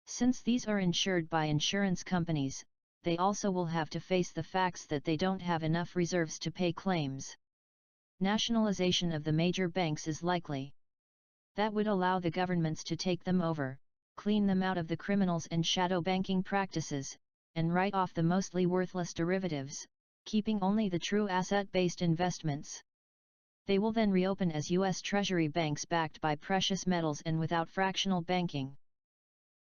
Since these are insured by insurance companies, they also will have to face the facts that they don't have enough reserves to pay claims. Nationalization of the major banks is likely. That would allow the governments to take them over, clean them out of the criminals and shadow banking practices, and write off the mostly worthless derivatives, keeping only the true asset-based investments. They will then reopen as U.S. Treasury banks backed by precious metals and without fractional banking.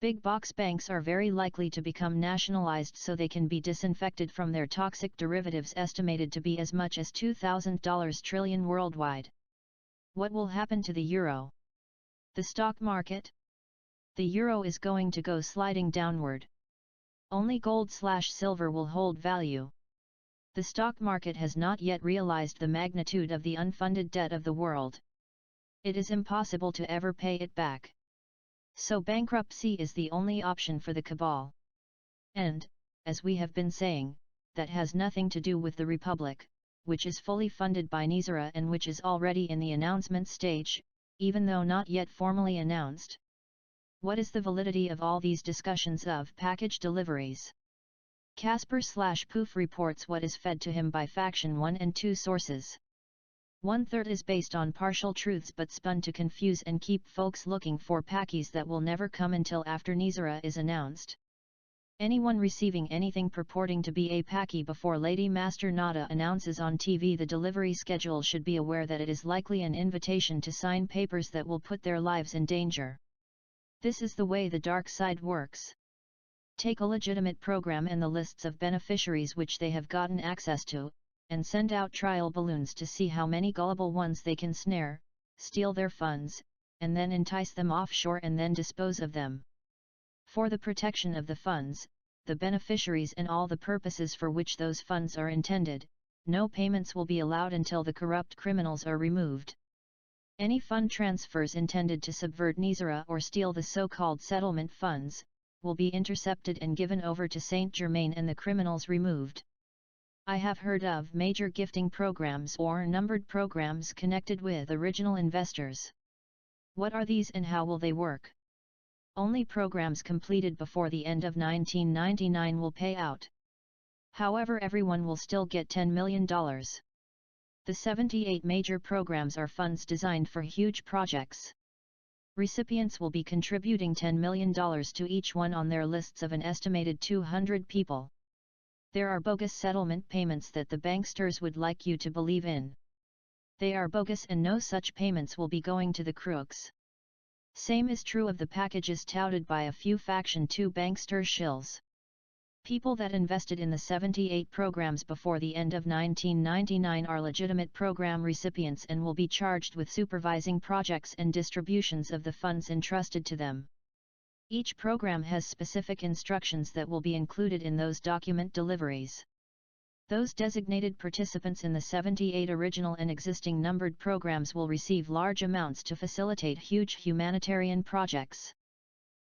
Big box banks are very likely to become nationalized so they can be disinfected from their toxic derivatives estimated to be as much as $2,000 trillion worldwide. What will happen to the euro? The stock market? The euro is going to go sliding downward. Only gold/silver will hold value. The stock market has not yet realized the magnitude of the unfunded debt of the world. It is impossible to ever pay it back. So bankruptcy is the only option for the cabal. And, as we have been saying, that has nothing to do with the Republic, which is fully funded by N.E.S.A.R.A and which is already in the announcement stage, even though not yet formally announced. What is the validity of all these discussions of package deliveries? Casper/Poof reports what is fed to him by Faction 1 and 2 sources. 1/3 is based on partial truths but spun to confuse and keep folks looking for packies that will never come until after N.E.S.A.R.A is announced. Anyone receiving anything purporting to be a packy before Lady Master N.E.S.A.R.A announces on TV the delivery schedule should be aware that it is likely an invitation to sign papers that will put their lives in danger. This is the way the dark side works. Take a legitimate program and the lists of beneficiaries which they have gotten access to, and send out trial balloons to see how many gullible ones they can snare, steal their funds, and then entice them offshore and then dispose of them. For the protection of the funds, the beneficiaries and all the purposes for which those funds are intended, no payments will be allowed until the corrupt criminals are removed. Any fund transfers intended to subvert N.E.S.A.R.A or steal the so-called settlement funds, will be intercepted and given over to Saint Germain and the criminals removed. I have heard of major gifting programs or numbered programs connected with original investors. What are these and how will they work? Only programs completed before the end of 1999 will pay out. However, everyone will still get $10 million. The 78 major programs are funds designed for huge projects. Recipients will be contributing $10 million to each one on their lists of an estimated 200 people. There are bogus settlement payments that the banksters would like you to believe in. They are bogus and no such payments will be going to the crooks. Same is true of the packages touted by a few Faction 2 bankster shills. People that invested in the 78 programs before the end of 1999 are legitimate program recipients and will be charged with supervising projects and distributions of the funds entrusted to them. Each program has specific instructions that will be included in those document deliveries. Those designated participants in the 78 original and existing numbered programs will receive large amounts to facilitate huge humanitarian projects.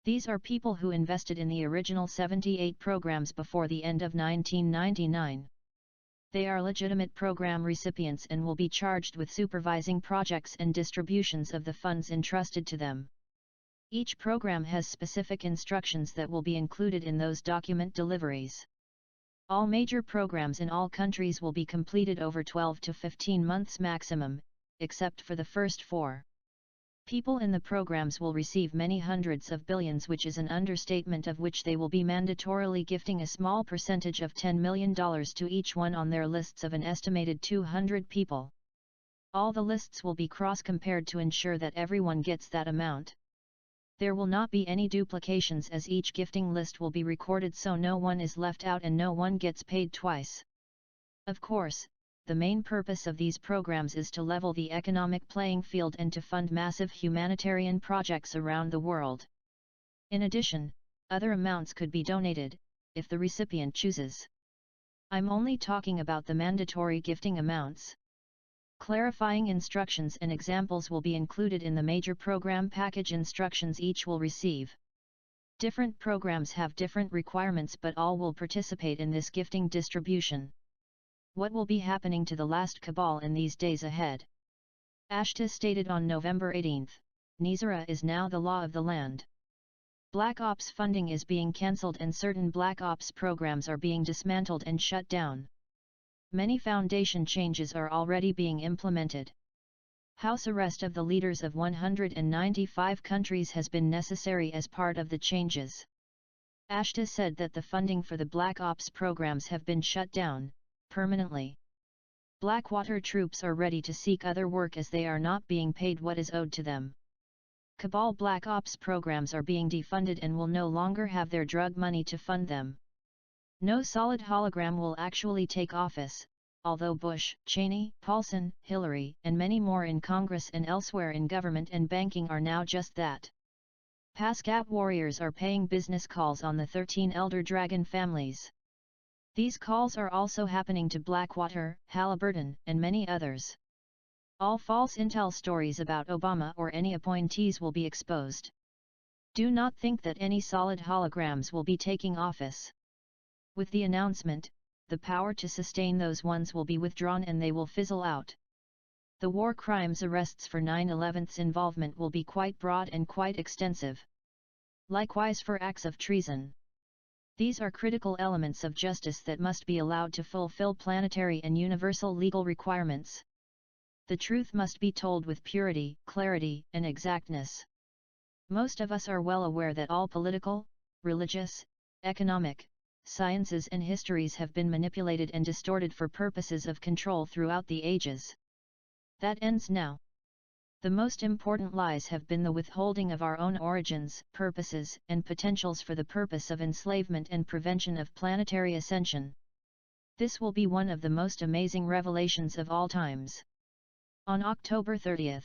These are people who invested in the original 78 programs before the end of 1999. They are legitimate program recipients and will be charged with supervising projects and distributions of the funds entrusted to them. Each program has specific instructions that will be included in those document deliveries. All major programs in all countries will be completed over 12 to 15 months maximum, except for the first 4. People in the programs will receive many hundreds of billions, which is an understatement, of which they will be mandatorily gifting a small percentage of $10 million to each one on their lists of an estimated 200 people. All the lists will be cross-compared to ensure that everyone gets that amount. There will not be any duplications as each gifting list will be recorded so no one is left out and no one gets paid twice. Of course, the main purpose of these programs is to level the economic playing field and to fund massive humanitarian projects around the world. In addition, other amounts could be donated, if the recipient chooses. I'm only talking about the mandatory gifting amounts. Clarifying instructions and examples will be included in the major program package instructions each will receive. Different programs have different requirements, but all will participate in this gifting distribution. What will be happening to the last cabal in these days ahead? Ashta stated on November 18, N.E.S.A.R.A is now the law of the land. Black Ops funding is being cancelled and certain Black Ops programs are being dismantled and shut down. Many foundation changes are already being implemented. House arrest of the leaders of 195 countries has been necessary as part of the changes. Ashta said that the funding for the Black Ops programs have been shut down, permanently. Blackwater troops are ready to seek other work as they are not being paid what is owed to them. Cabal Black Ops programs are being defunded and will no longer have their drug money to fund them. No solid hologram will actually take office, although Bush, Cheney, Paulson, Hillary, and many more in Congress and elsewhere in government and banking are now just that. Pascat warriors are paying business calls on the 13 elder dragon families. These calls are also happening to Blackwater, Halliburton, and many others. All false intel stories about Obama or any appointees will be exposed. Do not think that any solid holograms will be taking office. With the announcement, the power to sustain those ones will be withdrawn and they will fizzle out. The war crimes arrests for 9/11's involvement will be quite broad and quite extensive. Likewise for acts of treason. These are critical elements of justice that must be allowed to fulfill planetary and universal legal requirements. The truth must be told with purity, clarity, and exactness. Most of us are well aware that all political, religious, economic, sciences and histories have been manipulated and distorted for purposes of control throughout the ages. That ends now. The most important lies have been the withholding of our own origins, purposes, and potentials for the purpose of enslavement and prevention of planetary ascension. This will be one of the most amazing revelations of all times. On October 30,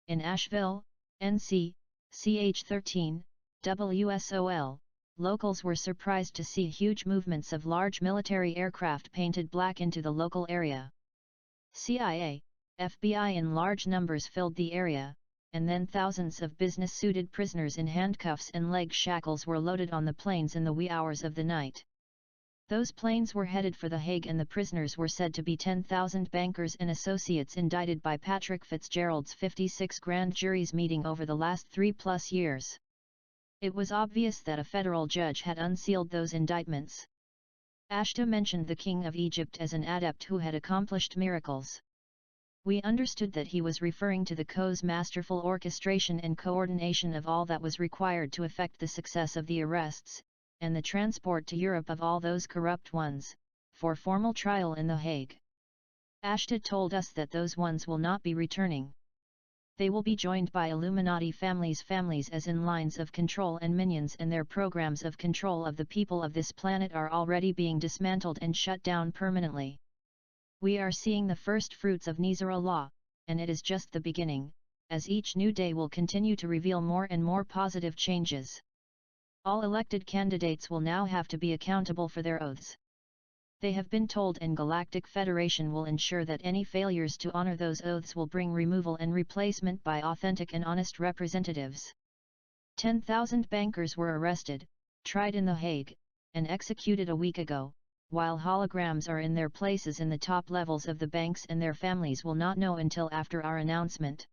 in Asheville, N.C., CH13, WSOL, locals were surprised to see huge movements of large military aircraft painted black into the local area. CIA, FBI in large numbers filled the area, and then thousands of business-suited prisoners in handcuffs and leg shackles were loaded on the planes in the wee hours of the night. Those planes were headed for The Hague and the prisoners were said to be 10,000 bankers and associates indicted by Patrick Fitzgerald's 56 grand juries meeting over the last 3+ years. It was obvious that a federal judge had unsealed those indictments. Ashta mentioned the King of Egypt as an adept who had accomplished miracles. We understood that he was referring to the CO's masterful orchestration and coordination of all that was required to effect the success of the arrests, and the transport to Europe of all those corrupt ones, for formal trial in The Hague. Ashta told us that those ones will not be returning. They will be joined by Illuminati families as in lines of control and minions, and their programs of control of the people of this planet are already being dismantled and shut down permanently. We are seeing the first fruits of N.E.S.A.R.A law, and it is just the beginning, as each new day will continue to reveal more and more positive changes. All elected candidates will now have to be accountable for their oaths. They have been told, and Galactic Federation will ensure that any failures to honor those oaths will bring removal and replacement by authentic and honest representatives. 10,000 bankers were arrested, tried in The Hague, and executed a week ago, while holograms are in their places in the top levels of the banks, and their families will not know until after our announcement.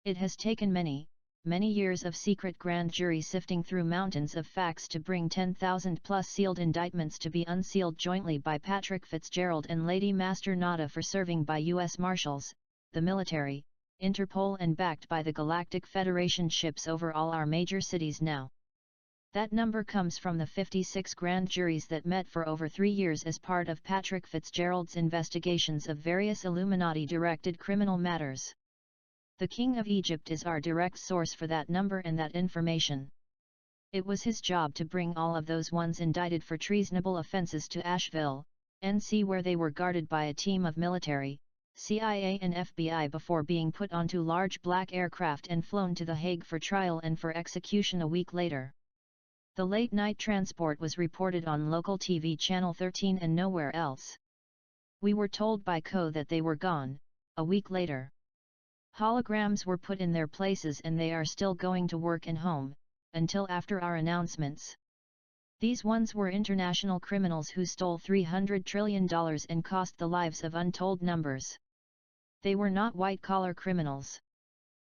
It has taken many years of secret grand jury sifting through mountains of facts to bring 10,000+ sealed indictments to be unsealed jointly by Patrick Fitzgerald and Lady Master N.E.S.A.R.A for serving by U.S. Marshals, the military, Interpol, and backed by the Galactic Federation ships over all our major cities now. That number comes from the 56 grand juries that met for over 3 years as part of Patrick Fitzgerald's investigations of various Illuminati-directed criminal matters. The King of Egypt is our direct source for that number and that information. It was his job to bring all of those ones indicted for treasonable offenses to Asheville, NC, where they were guarded by a team of military, CIA and FBI before being put onto large black aircraft and flown to The Hague for trial and for execution a week later. The late-night transport was reported on local TV Channel 13 and nowhere else. We were told by CO that they were gone, a week later. Holograms were put in their places and they are still going to work and home, until after our announcements. These ones were international criminals who stole $300 trillion and cost the lives of untold numbers. They were not white-collar criminals.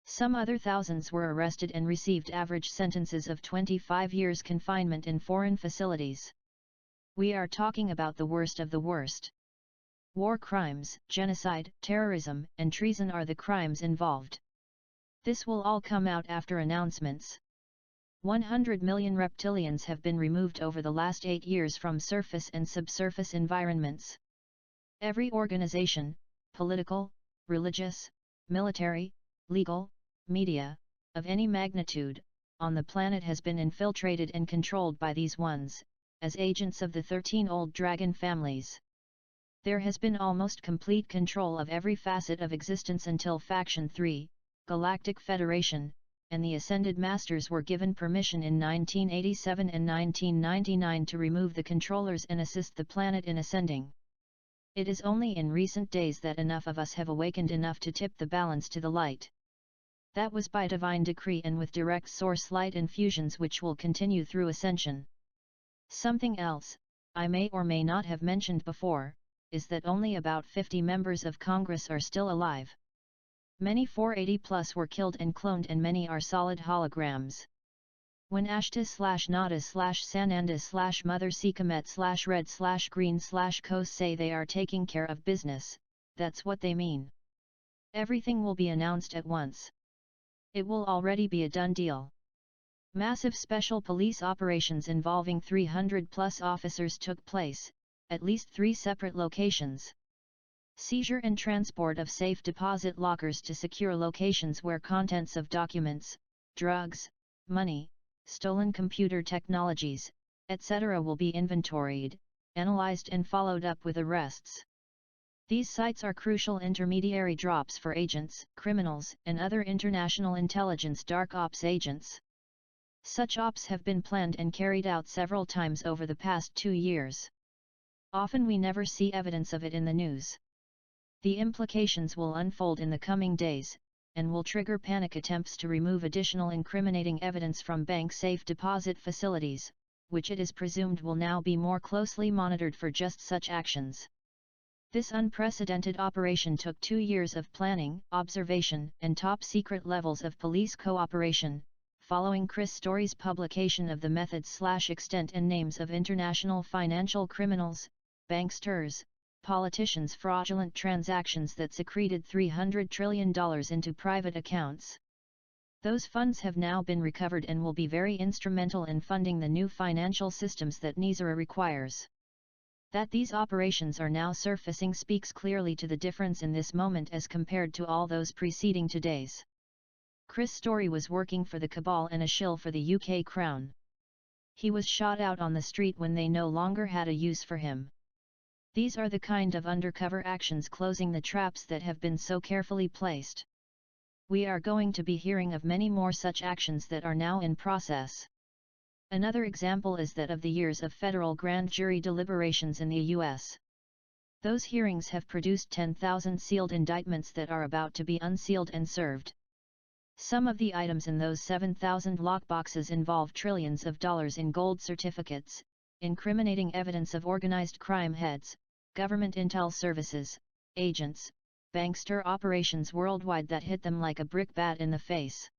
Some other thousands were arrested and received average sentences of 25 years confinement in foreign facilities. We are talking about the worst of the worst. War crimes, genocide, terrorism, and treason are the crimes involved. This will all come out after announcements. 100 million reptilians have been removed over the last 8 years from surface and subsurface environments. Every organization, political, religious, military, legal, media, of any magnitude, on the planet has been infiltrated and controlled by these ones, as agents of the 13 old dragon families. There has been almost complete control of every facet of existence until Faction 3, Galactic Federation, and the Ascended Masters were given permission in 1987 and 1999 to remove the controllers and assist the planet in ascending. It is only in recent days that enough of us have awakened enough to tip the balance to the light. That was by divine decree and with direct source light infusions which will continue through ascension. Something else, I may or may not have mentioned before, is that only about 50 members of Congress are still alive. Many 480 plus were killed and cloned and many are solid holograms. When Ashta/Nada/Sananda/Mother Sikamet/Red/Green/Kos say they are taking care of business, that's what they mean. Everything will be announced at once. It will already be a done deal. Massive special police operations involving 300 plus officers took place, at least 3 separate locations. Seizure and transport of safe deposit lockers to secure locations where contents of documents, drugs, money, stolen computer technologies, etc. will be inventoried, analyzed and followed up with arrests. These sites are crucial intermediary drops for agents, criminals, and other international intelligence dark ops agents. Such ops have been planned and carried out several times over the past 2 years. Often we never see evidence of it in the news. The implications will unfold in the coming days, and will trigger panic attempts to remove additional incriminating evidence from bank safe deposit facilities, which it is presumed will now be more closely monitored for just such actions. This unprecedented operation took 2 years of planning, observation, and top-secret levels of police cooperation, following Chris Story's publication of the methods/extent and names of international financial criminals, banksters, politicians' fraudulent transactions that secreted $300 trillion into private accounts. Those funds have now been recovered and will be very instrumental in funding the new financial systems that N.E.S.A.R.A requires. That these operations are now surfacing speaks clearly to the difference in this moment as compared to all those preceding today's. Chris Story was working for the cabal and a shill for the UK Crown. He was shot out on the street when they no longer had a use for him. These are the kind of undercover actions closing the traps that have been so carefully placed. We are going to be hearing of many more such actions that are now in process. Another example is that of the years of federal grand jury deliberations in the U.S. Those hearings have produced 10,000 sealed indictments that are about to be unsealed and served. Some of the items in those 7,000 lockboxes involve trillions of dollars in gold certificates, incriminating evidence of organized crime heads, government intel services, agents, bankster operations worldwide that hit them like a brickbat in the face.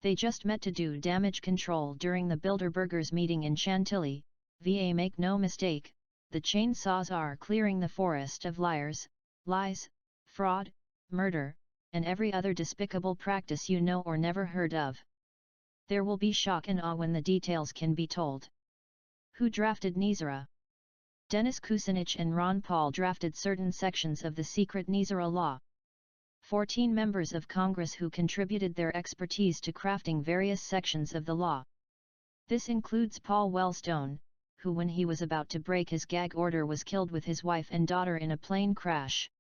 They just met to do damage control during the Bilderbergers meeting in Chantilly, VA. Make no mistake, the chainsaws are clearing the forest of liars, lies, fraud, murder, and every other despicable practice you know or never heard of. There will be shock and awe when the details can be told. Who drafted N.E.S.A.R.A? Dennis Kucinich and Ron Paul drafted certain sections of the secret N.E.S.A.R.A law. 14 members of Congress who contributed their expertise to crafting various sections of the law. This includes Paul Wellstone, who when he was about to break his gag order was killed with his wife and daughter in a plane crash.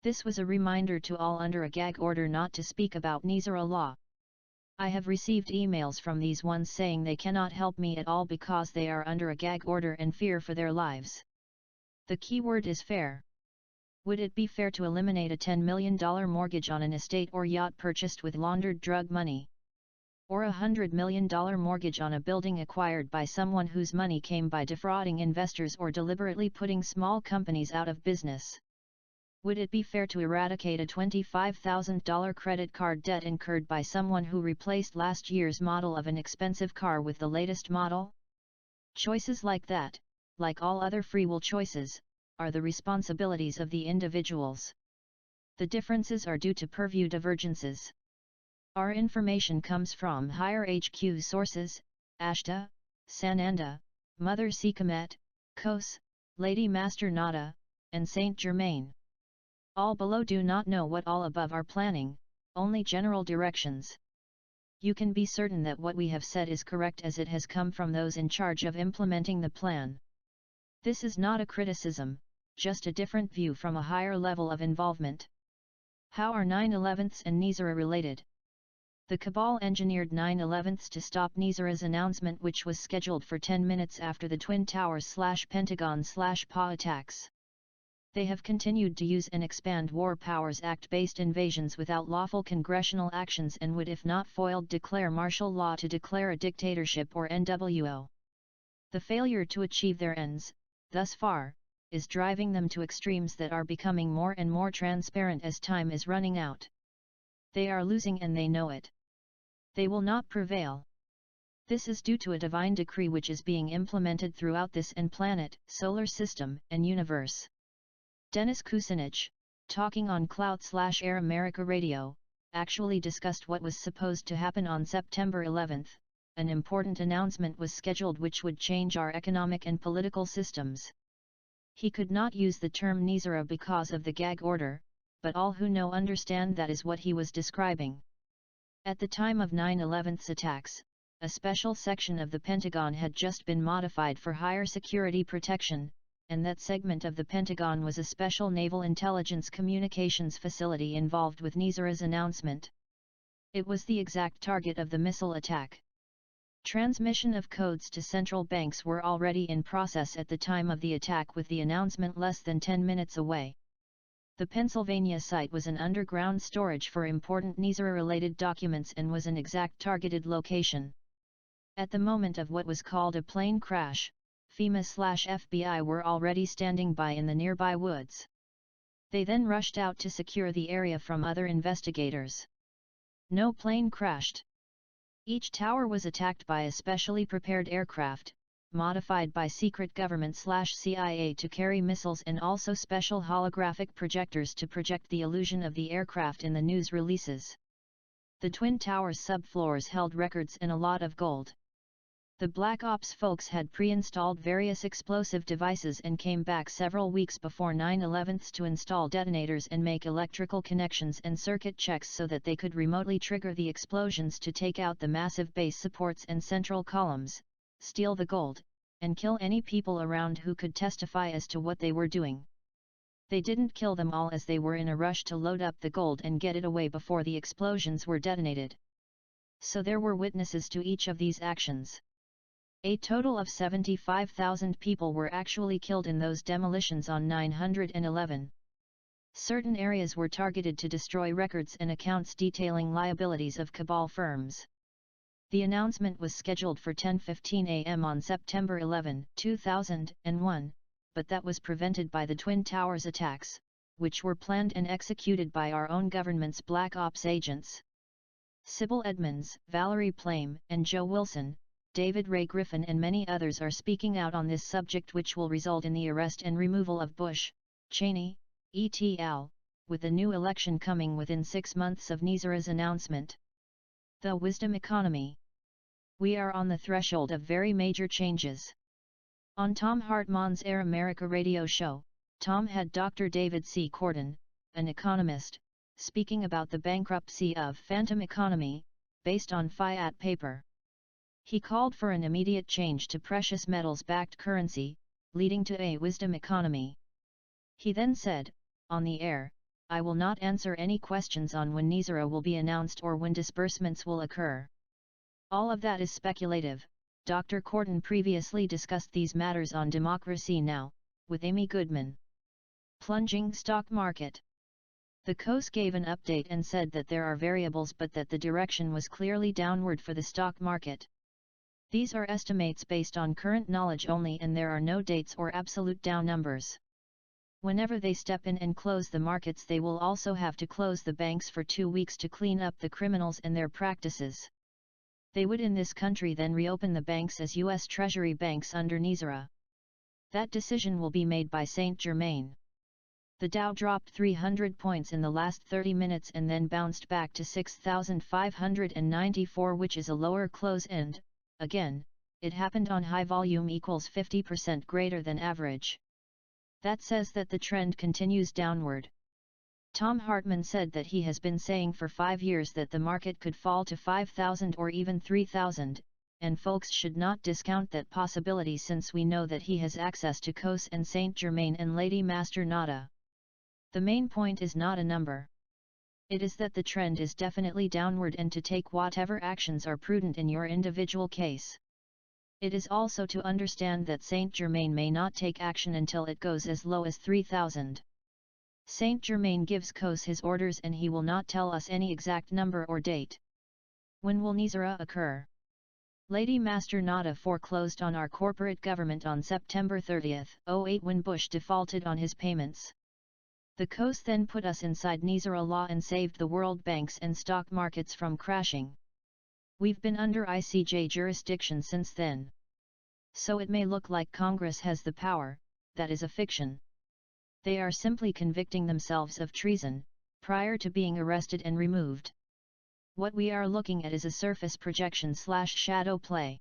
This was a reminder to all under a gag order not to speak about N.E.S.A.R.A law. I have received emails from these ones saying they cannot help me at all because they are under a gag order and fear for their lives. The key word is fair. Would it be fair to eliminate a $10 million mortgage on an estate or yacht purchased with laundered drug money? Or $100 million mortgage on a building acquired by someone whose money came by defrauding investors or deliberately putting small companies out of business. Would it be fair to eradicate a $25,000 credit card debt incurred by someone who replaced last year's model of an expensive car with the latest model? Choices like that, like all other free will choices, are the responsibilities of the individuals. The differences are due to purview divergences. Our information comes from higher HQ sources, Ashta, Sananda, Mother Sikamet, Kos, Lady Master Nada, and Saint Germain. All below do not know what all above are planning, only general directions. You can be certain that what we have said is correct as it has come from those in charge of implementing the plan. This is not a criticism, just a different view from a higher level of involvement. How are 9/11s and N.E.S.A.R.A related? The cabal engineered 9/11s to stop N.E.S.A.R.A's announcement, which was scheduled for 10 minutes after the Twin Towers/Pentagon/PA attacks. They have continued to use and expand War Powers Act-based invasions without lawful congressional actions and would, if not foiled, declare martial law to declare a dictatorship or NWO. The failure to achieve their ends, thus far, is driving them to extremes that are becoming more and more transparent as time is running out. They are losing and they know it. They will not prevail. This is due to a divine decree which is being implemented throughout this and planet, solar system, and universe. Dennis Kucinich, talking on Clout/Air America Radio, actually discussed what was supposed to happen on September 11. An important announcement was scheduled which would change our economic and political systems. He could not use the term N.E.S.A.R.A because of the gag order, but all who know understand that is what he was describing. At the time of 9/11's attacks, a special section of the Pentagon had just been modified for higher security protection, and that segment of the Pentagon was a special naval intelligence communications facility involved with N.E.S.A.R.A's announcement. It was the exact target of the missile attack. Transmission of codes to central banks were already in process at the time of the attack, with the announcement less than 10 minutes away. The Pennsylvania site was an underground storage for important N.E.S.A.R.A-related documents and was an exact targeted location. At the moment of what was called a plane crash, FEMA/FBI were already standing by in the nearby woods. They then rushed out to secure the area from other investigators. No plane crashed. Each tower was attacked by a specially prepared aircraft, modified by secret government/CIA to carry missiles, and also special holographic projectors to project the illusion of the aircraft in the news releases. The Twin Towers subfloors held records and a lot of gold. The Black Ops folks had pre-installed various explosive devices and came back several weeks before 9/11 to install detonators and make electrical connections and circuit checks so that they could remotely trigger the explosions to take out the massive base supports and central columns, steal the gold, and kill any people around who could testify as to what they were doing. They didn't kill them all as they were in a rush to load up the gold and get it away before the explosions were detonated. So there were witnesses to each of these actions. A total of 75,000 people were actually killed in those demolitions on 9/11. Certain areas were targeted to destroy records and accounts detailing liabilities of cabal firms. The announcement was scheduled for 10:15 a.m. on September 11, 2001, but that was prevented by the Twin Towers attacks, which were planned and executed by our own government's Black Ops agents. Sybil Edmonds, Valerie Plame, and Joe Wilson, David Ray Griffin and many others are speaking out on this subject, which will result in the arrest and removal of Bush, Cheney, et al., with the new election coming within 6 months of N.E.S.A.R.A's announcement. The Wisdom Economy. We are on the threshold of very major changes. On Tom Hartman's Air America radio show, Tom had Dr. David C. Corden, an economist, speaking about the bankruptcy of phantom economy, based on fiat paper. He called for an immediate change to precious metals-backed currency, leading to a wisdom economy. He then said, on the air, "I will not answer any questions on when N.E.S.A.R.A will be announced or when disbursements will occur. All of that is speculative." Dr. Corden previously discussed these matters on Democracy Now! With Amy Goodman. Plunging stock market. The COS gave an update and said that there are variables but that the direction was clearly downward for the stock market. These are estimates based on current knowledge only and there are no dates or absolute down numbers. Whenever they step in and close the markets, they will also have to close the banks for 2 weeks to clean up the criminals and their practices. They would in this country then reopen the banks as U.S. Treasury banks under N.E.S.A.R.A. That decision will be made by Saint Germain. The Dow dropped 300 points in the last 30 minutes and then bounced back to 6,594, which is a lower close and, again, it happened on high volume equals 50% greater than average. That says that the trend continues downward. Tom Hartman said that he has been saying for 5 years that the market could fall to 5,000 or even 3,000, and folks should not discount that possibility since we know that he has access to COS and Saint Germain and Lady Master Nada. The main point is not a number. It is that the trend is definitely downward and to take whatever actions are prudent in your individual case. It is also to understand that Saint Germain may not take action until it goes as low as 3,000. Saint Germain gives COS his orders and he will not tell us any exact number or date. When will N.E.S.A.R.A occur? Lady Master Nada foreclosed on our corporate government on September 30, 2008 when Bush defaulted on his payments. The COS then put us inside N.E.S.A.R.A law and saved the world banks and stock markets from crashing. We've been under ICJ jurisdiction since then. So it may look like Congress has the power, that is a fiction. They are simply convicting themselves of treason, prior to being arrested and removed. What we are looking at is a surface projection/shadow play.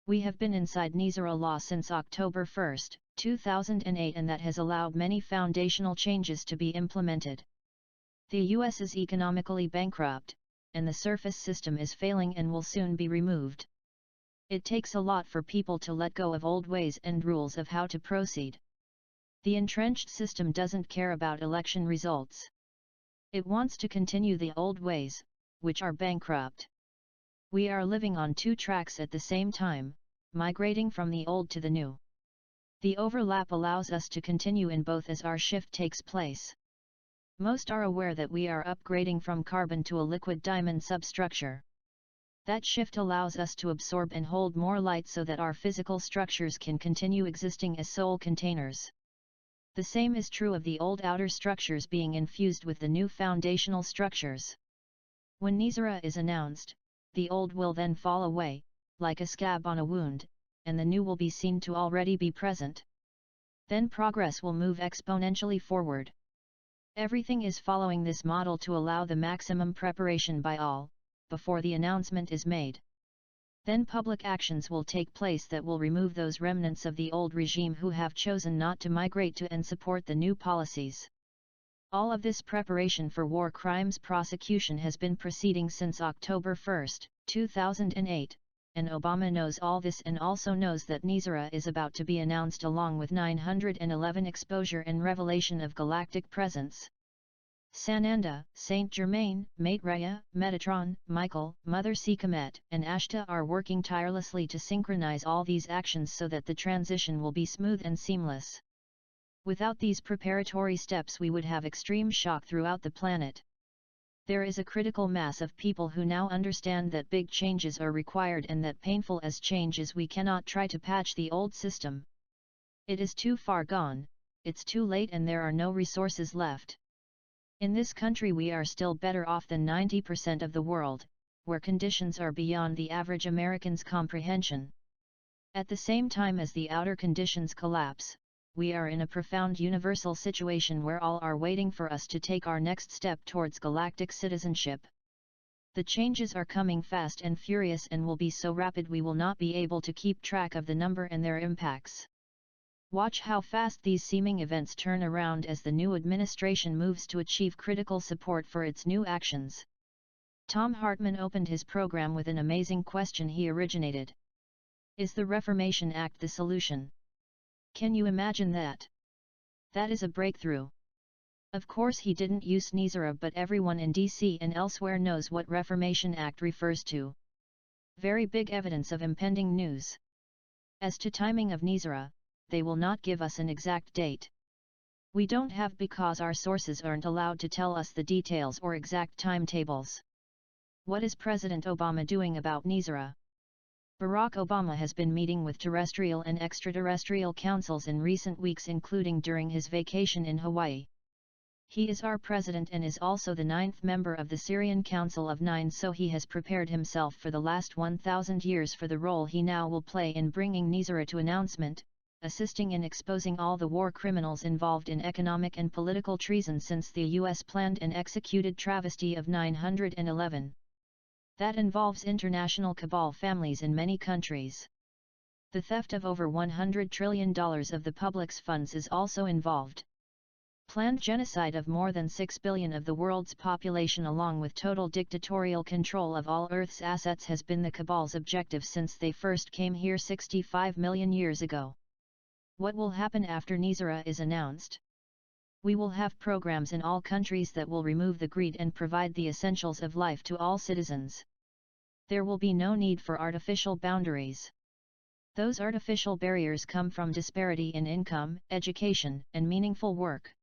We have been inside N.E.S.A.R.A law since October 1, 2008 and that has allowed many foundational changes to be implemented. The U.S. is economically bankrupt, and the surface system is failing and will soon be removed. It takes a lot for people to let go of old ways and rules of how to proceed. The entrenched system doesn't care about election results. It wants to continue the old ways, which are bankrupt. We are living on 2 tracks at the same time, migrating from the old to the new. The overlap allows us to continue in both as our shift takes place. Most are aware that we are upgrading from carbon to a liquid diamond substructure. That shift allows us to absorb and hold more light so that our physical structures can continue existing as soul containers. The same is true of the old outer structures being infused with the new foundational structures. When N.E.S.A.R.A is announced, the old will then fall away, like a scab on a wound, and the new will be seen to already be present. Then progress will move exponentially forward. Everything is following this model to allow the maximum preparation by all, before the announcement is made. Then public actions will take place that will remove those remnants of the old regime who have chosen not to migrate to and support the new policies. All of this preparation for war crimes prosecution has been proceeding since October 1, 2008, and Obama knows all this and also knows that N.E.S.A.R.A is about to be announced along with 911 exposure and revelation of galactic presence. Sananda, Saint Germain, Maitreya, Metatron, Michael, Mother Sekhmet, and Ashta are working tirelessly to synchronize all these actions so that the transition will be smooth and seamless. Without these preparatory steps we would have extreme shock throughout the planet. There is a critical mass of people who now understand that big changes are required and that painful as change is we cannot try to patch the old system. It is too far gone, it's too late and there are no resources left. In this country we are still better off than 90% of the world, where conditions are beyond the average American's comprehension. At the same time as the outer conditions collapse, we are in a profound universal situation where all are waiting for us to take our next step towards galactic citizenship. The changes are coming fast and furious and will be so rapid we will not be able to keep track of the number and their impacts. Watch how fast these seeming events turn around as the new administration moves to achieve critical support for its new actions. Tom Hartman opened his program with an amazing question he originated. Is the Reformation Act the solution? Can you imagine that? That is a breakthrough. Of course he didn't use N.E.S.A.R.A but everyone in DC and elsewhere knows what Reformation Act refers to. Very big evidence of impending news. As to timing of N.E.S.A.R.A, they will not give us an exact date. We don't have because our sources aren't allowed to tell us the details or exact timetables. What is President Obama doing about N.E.S.A.R.A? Barack Obama has been meeting with terrestrial and extraterrestrial councils in recent weeks, including during his vacation in Hawaii. He is our president and is also the 9th member of the Syrian Council of Nine, so he has prepared himself for the last 1,000 years for the role he now will play in bringing N.E.S.A.R.A to announcement, assisting in exposing all the war criminals involved in economic and political treason since the U.S. planned and executed travesty of 9/11. That involves international cabal families in many countries. The theft of over $100 trillion of the public's funds is also involved. Planned genocide of more than 6 billion of the world's population along with total dictatorial control of all Earth's assets has been the cabal's objective since they first came here 65 million years ago. What will happen after N.E.S.A.R.A is announced? We will have programs in all countries that will remove the greed and provide the essentials of life to all citizens. There will be no need for artificial boundaries. Those artificial barriers come from disparity in income, education, and meaningful work.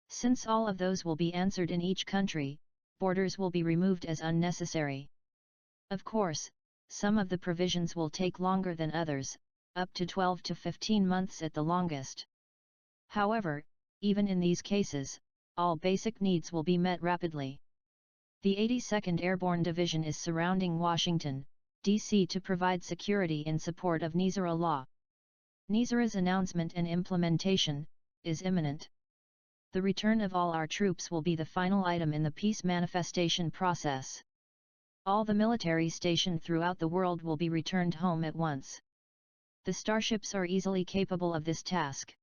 Since all of those will be answered in each country, borders will be removed as unnecessary. Of course, some of the provisions will take longer than others, up to 12 to 15 months at the longest. However, even in these cases, all basic needs will be met rapidly. The 82nd Airborne Division is surrounding Washington, D.C. to provide security in support of N.E.S.A.R.A law. N.E.S.A.R.A's announcement and implementation is imminent. The return of all our troops will be the final item in the peace manifestation process. All the military stationed throughout the world will be returned home at once. The starships are easily capable of this task.